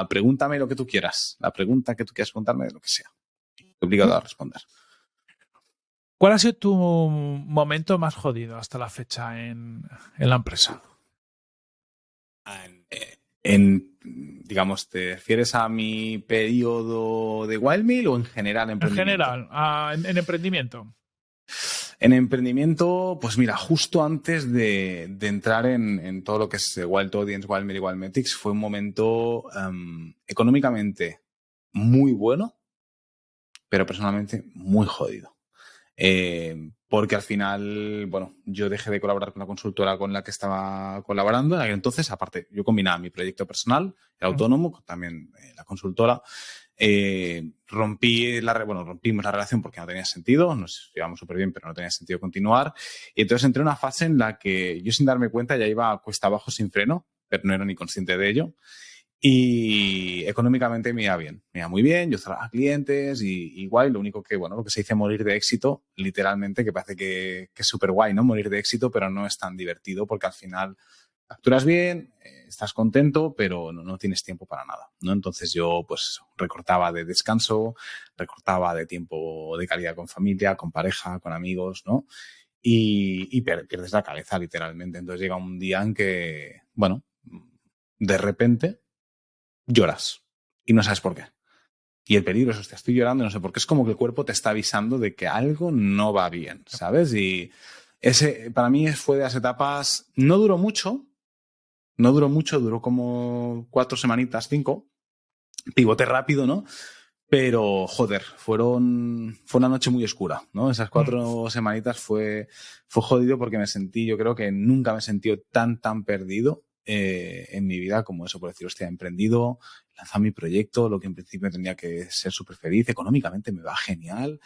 pregúntame lo que tú quieras, la pregunta que tú quieras preguntarme de lo que sea. Estoy obligado a responder. ¿Cuál ha sido tu momento más jodido hasta la fecha en la empresa? Digamos, ¿te refieres a mi periodo de Wildmill o en general En emprendimiento? general, en emprendimiento. En emprendimiento, pues mira, justo antes de entrar en todo lo que es Wild Audience, Wildmill y Wildmetrics, fue un momento económicamente muy bueno, pero personalmente muy jodido. Porque al final, bueno, yo dejé de colaborar con la consultora con la que estaba colaborando. En aquel entonces, aparte, yo combinaba mi proyecto personal, el autónomo, con también la consultora. Rompimos la relación porque no tenía sentido, nos llevamos súper bien, pero no tenía sentido continuar. Y entonces entré en una fase en la que yo, sin darme cuenta, ya iba a cuesta abajo sin freno, pero no era ni consciente de ello. Y económicamente me iba bien, me iba muy bien, yo cerraba clientes y igual, lo único que, bueno, lo que se dice morir de éxito, literalmente, que parece que es súper guay, ¿no? Morir de éxito, pero no es tan divertido porque al final facturas bien, estás contento, pero no tienes tiempo para nada, ¿no? Entonces yo, pues, recortaba de descanso, recortaba de tiempo de calidad con familia, con pareja, con amigos, ¿no? Y pierdes la cabeza, literalmente. Entonces llega un día en que, bueno, de repente lloras y no sabes por qué. Y el peligro es, hostia, estoy llorando, no sé por qué. Es como que el cuerpo te está avisando de que algo no va bien, ¿sabes? Y ese, para mí, fue de las etapas. No duró mucho, duró como 4 semanitas, 5. Pivoté rápido, ¿no? Pero, joder, fue una noche muy oscura, ¿no? Esas 4 semanitas fue jodido porque yo creo que nunca me he sentido tan perdido en mi vida como eso, por decir, hostia, he emprendido, lanzado mi proyecto, lo que en principio tenía que ser súper feliz, económicamente me va genial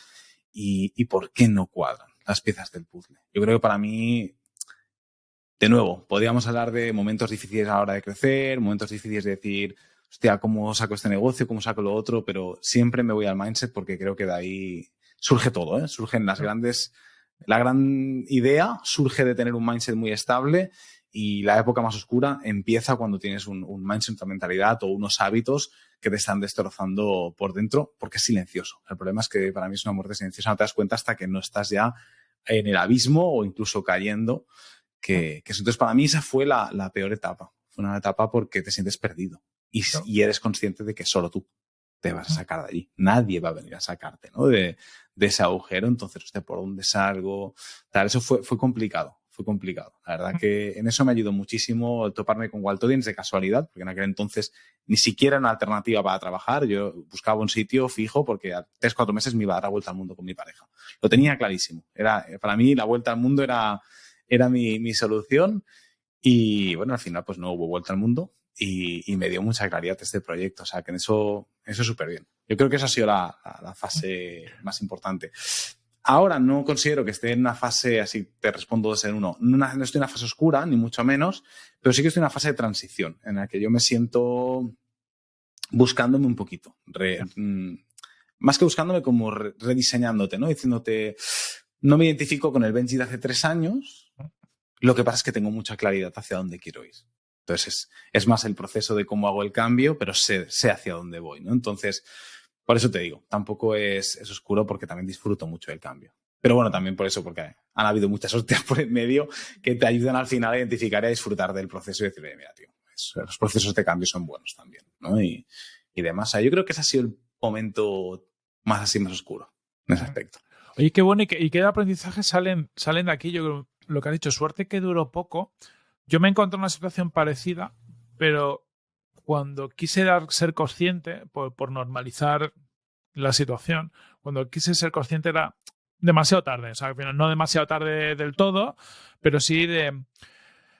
y ¿por qué no cuadran las piezas del puzzle? Yo creo que para mí, de nuevo, podríamos hablar de momentos difíciles a la hora de crecer, momentos difíciles de decir, hostia, ¿cómo saco este negocio? ¿Cómo saco lo otro? Pero siempre me voy al mindset porque creo que de ahí surge todo, ¿eh? Surgen las grandes... La gran idea surge de tener un mindset muy estable y la época más oscura empieza cuando tienes un mindset, una mentalidad o unos hábitos que te están destrozando por dentro porque es silencioso. El problema es que para mí es una muerte silenciosa, no te das cuenta hasta que no estás ya en el abismo o incluso cayendo. Entonces, para mí esa fue la peor etapa. Fue una etapa porque te sientes perdido y eres consciente de que solo tú te vas a sacar de allí. Nadie va a venir a sacarte, ¿no? de ese agujero. Entonces, ¿por dónde salgo? Tal, eso fue complicado. Fue complicado. La verdad que en eso me ayudó muchísimo el toparme con Walt Audience de casualidad, porque en aquel entonces ni siquiera era una alternativa para trabajar. Yo buscaba un sitio fijo porque a 3-4 meses me iba a dar la vuelta al mundo con mi pareja. Lo tenía clarísimo. Para mí la vuelta al mundo era mi solución y bueno, al final pues no hubo vuelta al mundo y me dio mucha claridad este proyecto. O sea que en eso súper bien. Yo creo que esa ha sido la fase más importante. Ahora no considero que esté en una fase, así te respondo dos en uno, no estoy en una fase oscura, ni mucho menos, pero sí que estoy en una fase de transición en la que yo me siento buscándome un poquito. Más que buscándome, como rediseñándote, ¿no? Diciéndote, no me identifico con el Benji de hace 3 años, lo que pasa es que tengo mucha claridad hacia dónde quiero ir. Entonces es más el proceso de cómo hago el cambio, pero sé hacia dónde voy, ¿no? Entonces, por eso te digo, tampoco es oscuro porque también disfruto mucho del cambio. Pero bueno, también por eso, porque han habido muchas hostias por en medio que te ayudan al final a identificar y a disfrutar del proceso y decir, mira, tío, los procesos de cambio son buenos también, ¿no? Y demás. O sea, yo creo que ese ha sido el momento más oscuro en ese aspecto. Oye, qué bueno. ¿Y qué aprendizajes salen de aquí? Yo creo, lo que has dicho, suerte que duró poco. Yo me encontré en una situación parecida, pero cuando quise ser consciente, por normalizar la situación, cuando quise ser consciente era demasiado tarde. O sea, al final no demasiado tarde del todo, pero sí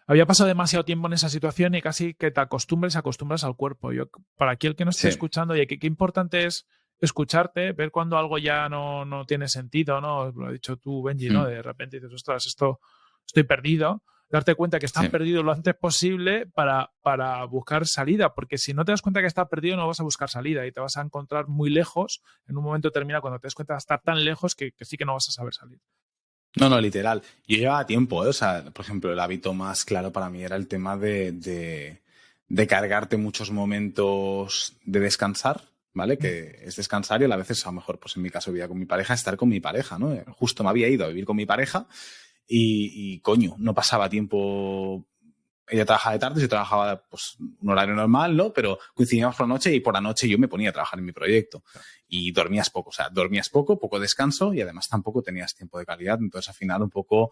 había pasado demasiado tiempo en esa situación y casi que te acostumbras al cuerpo. Para aquel que no esté escuchando, y qué importante es escucharte, ver cuando algo ya no tiene sentido, ¿no? Lo has dicho tú, Benji, ¿no? De repente dices, ostras, estoy perdido. Darte cuenta que estás perdido lo antes posible para buscar salida, porque si no te das cuenta que estás perdido no vas a buscar salida y te vas a encontrar muy lejos. En un momento determinado, cuando te das cuenta de estar tan lejos que sí que no vas a saber salir. No, literal. Yo llevaba tiempo, ¿eh? O sea, por ejemplo, el hábito más claro para mí era el tema de cargarte muchos momentos de descansar, ¿vale? Que es descansar y a veces, a lo mejor, pues en mi caso, vivía con mi pareja, estar con mi pareja, ¿no? Justo me había ido a vivir con mi pareja y coño, no pasaba tiempo. Ella trabajaba de tarde, yo trabajaba pues un horario normal, ¿no? Pero coincidíamos por la noche y por la noche yo me ponía a trabajar en mi proyecto. Y dormías poco, o sea, dormías poco descanso y además tampoco tenías tiempo de calidad. Entonces, al final, un poco,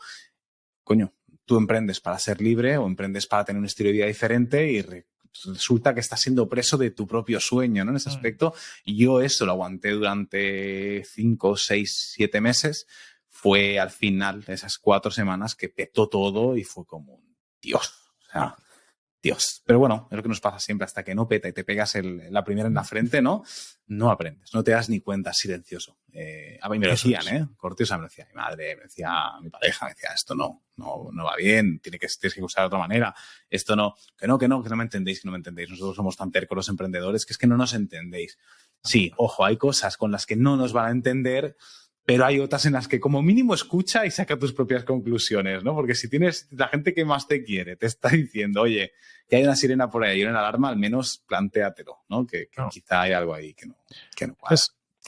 coño, tú emprendes para ser libre o emprendes para tener un estilo de vida diferente y resulta que estás siendo preso de tu propio sueño, ¿no? En ese aspecto. Y yo eso lo aguanté durante 5, 6, 7 meses. Fue al final de esas 4 semanas que petó todo y fue como un Dios. O sea, Dios. Pero bueno, es lo que nos pasa siempre. Hasta que no peta y te pegas la primera en la frente, ¿no? No aprendes. No te das ni cuenta, silencioso. A mí me lo decían, ¿eh? Cortés me decía mi madre, me decía mi pareja, me decía, esto no va bien, tienes que usar de otra manera. Esto no, que no me entendéis, Nosotros somos tan tercos los emprendedores que es que no nos entendéis. Sí, ojo, hay cosas con las que no nos van a entender, pero hay otras en las que como mínimo escucha y saca tus propias conclusiones, ¿no? Porque si tienes la gente que más te quiere, te está diciendo, oye, que hay una sirena por ahí, hay una alarma, al menos plantéatelo, ¿no? Que quizá hay algo ahí que no cuadra.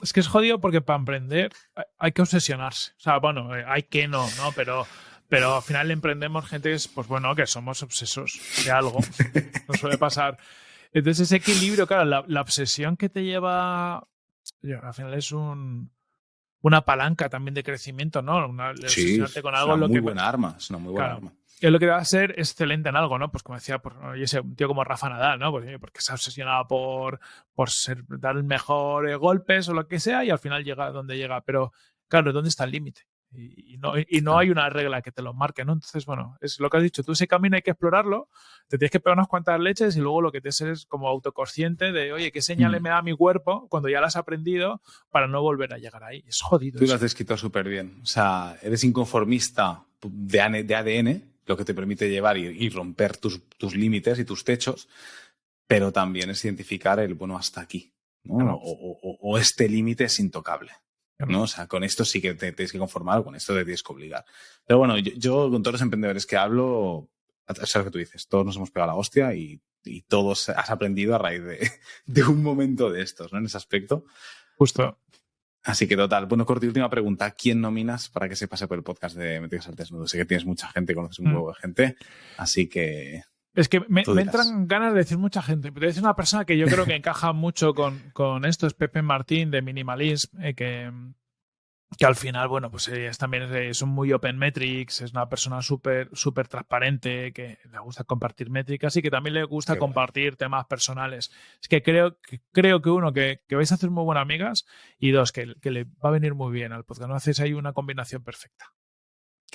Es que es jodido porque para emprender hay que obsesionarse. O sea, bueno, hay que no, pero al final emprendemos gente que es, pues bueno, que somos obsesos de algo. Nos suele pasar. Entonces ese equilibrio, claro, la obsesión que te lleva, al final es una palanca también de crecimiento, ¿no? Obsesionarte con algo, es una muy buena arma. Es una muy buena arma. Es lo que va a ser excelente en algo, ¿no? Pues como decía, yo sé, un tío como Rafa Nadal, ¿no? Porque se ha obsesionado por dar el mejor golpes o lo que sea y al final llega donde llega. Pero claro, ¿dónde está el límite? Y no hay una regla que te lo marque, ¿no? Entonces, bueno, es lo que has dicho. Tú ese camino hay que explorarlo, te tienes que pegar unas cuantas leches y luego lo que tienes es como autoconsciente de, oye, ¿qué señales me da mi cuerpo cuando ya las has aprendido para no volver a llegar ahí? Es jodido. Tú lo has descrito súper bien. O sea, eres inconformista de ADN, lo que te permite llevar y romper tus límites y tus techos, pero también es identificar el, bueno, hasta aquí, ¿no? Claro. O este límite es intocable, Claro. ¿no? O sea, con esto sí que te tienes que conformar o con esto te tienes que obligar. Pero bueno, yo con todos los emprendedores que hablo, es lo que tú dices, todos nos hemos pegado la hostia y todos has aprendido a raíz de un momento de estos, ¿no? En ese aspecto. Justo. Así que total. Bueno, Corti, última pregunta. ¿Quién nominas para que se pase por el podcast de Métricas al Desnudo? Sé que tienes mucha gente, conoces un huevo de gente, así que... Es que me entran ganas de decir mucha gente, pero es una persona que yo creo que encaja mucho con esto, es Pepe Martín de Minimalism, que al final, bueno, pues son muy open metrics, es una persona súper transparente, que le gusta compartir métricas y que también le gusta compartir temas personales. Es que creo que uno, que vais a hacer muy buenas amigas, y dos, que le va a venir muy bien al podcast. No hacéis ahí una combinación perfecta.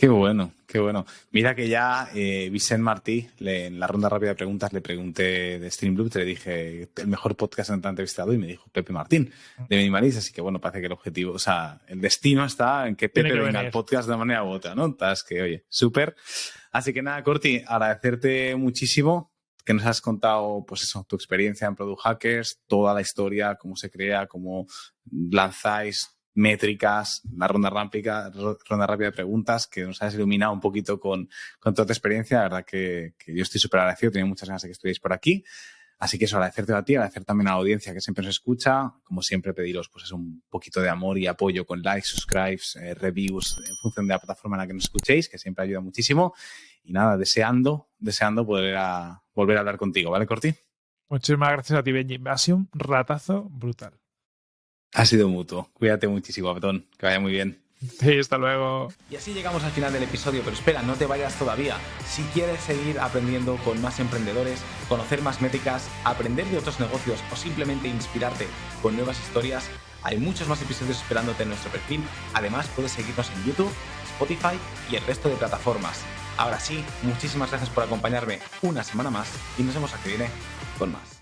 Qué bueno, qué bueno. Mira que ya Vicent Martí, en la ronda rápida de preguntas, le pregunté de Streamloop, le dije el mejor podcast en el entrevistado y me dijo Pepe Martín de Minimalism. Así que bueno, parece que el objetivo, o sea, el destino está en que Pepe venga al podcast de una manera u otra, ¿no? Es que, oye, súper. Así que nada, Corti, agradecerte muchísimo que nos has contado, pues eso, tu experiencia en Product Hackers, toda la historia, cómo se crea, cómo lanzáis métricas, la ronda rápida de preguntas, que nos has iluminado un poquito con toda tu experiencia. La verdad que yo estoy súper agradecido, tenía muchas ganas de que estuvierais por aquí. Así que eso, agradecerte a ti, agradecer también a la audiencia que siempre nos escucha. Como siempre, pediros pues un poquito de amor y apoyo con likes, subscribes, reviews, en función de la plataforma en la que nos escuchéis, que siempre ayuda muchísimo. Y nada, deseando volver a hablar contigo, ¿vale, Corti? Muchísimas gracias a ti, Benji. Me ha sido un ratazo brutal. Ha sido mutuo. Cuídate muchísimo, Betón. Que vaya muy bien. Sí, hasta luego. Y así llegamos al final del episodio, pero espera, no te vayas todavía. Si quieres seguir aprendiendo con más emprendedores, conocer más métricas, aprender de otros negocios o simplemente inspirarte con nuevas historias, hay muchos más episodios esperándote en nuestro perfil. Además, puedes seguirnos en YouTube, Spotify y el resto de plataformas. Ahora sí, muchísimas gracias por acompañarme una semana más y nos vemos aquí que viene con más.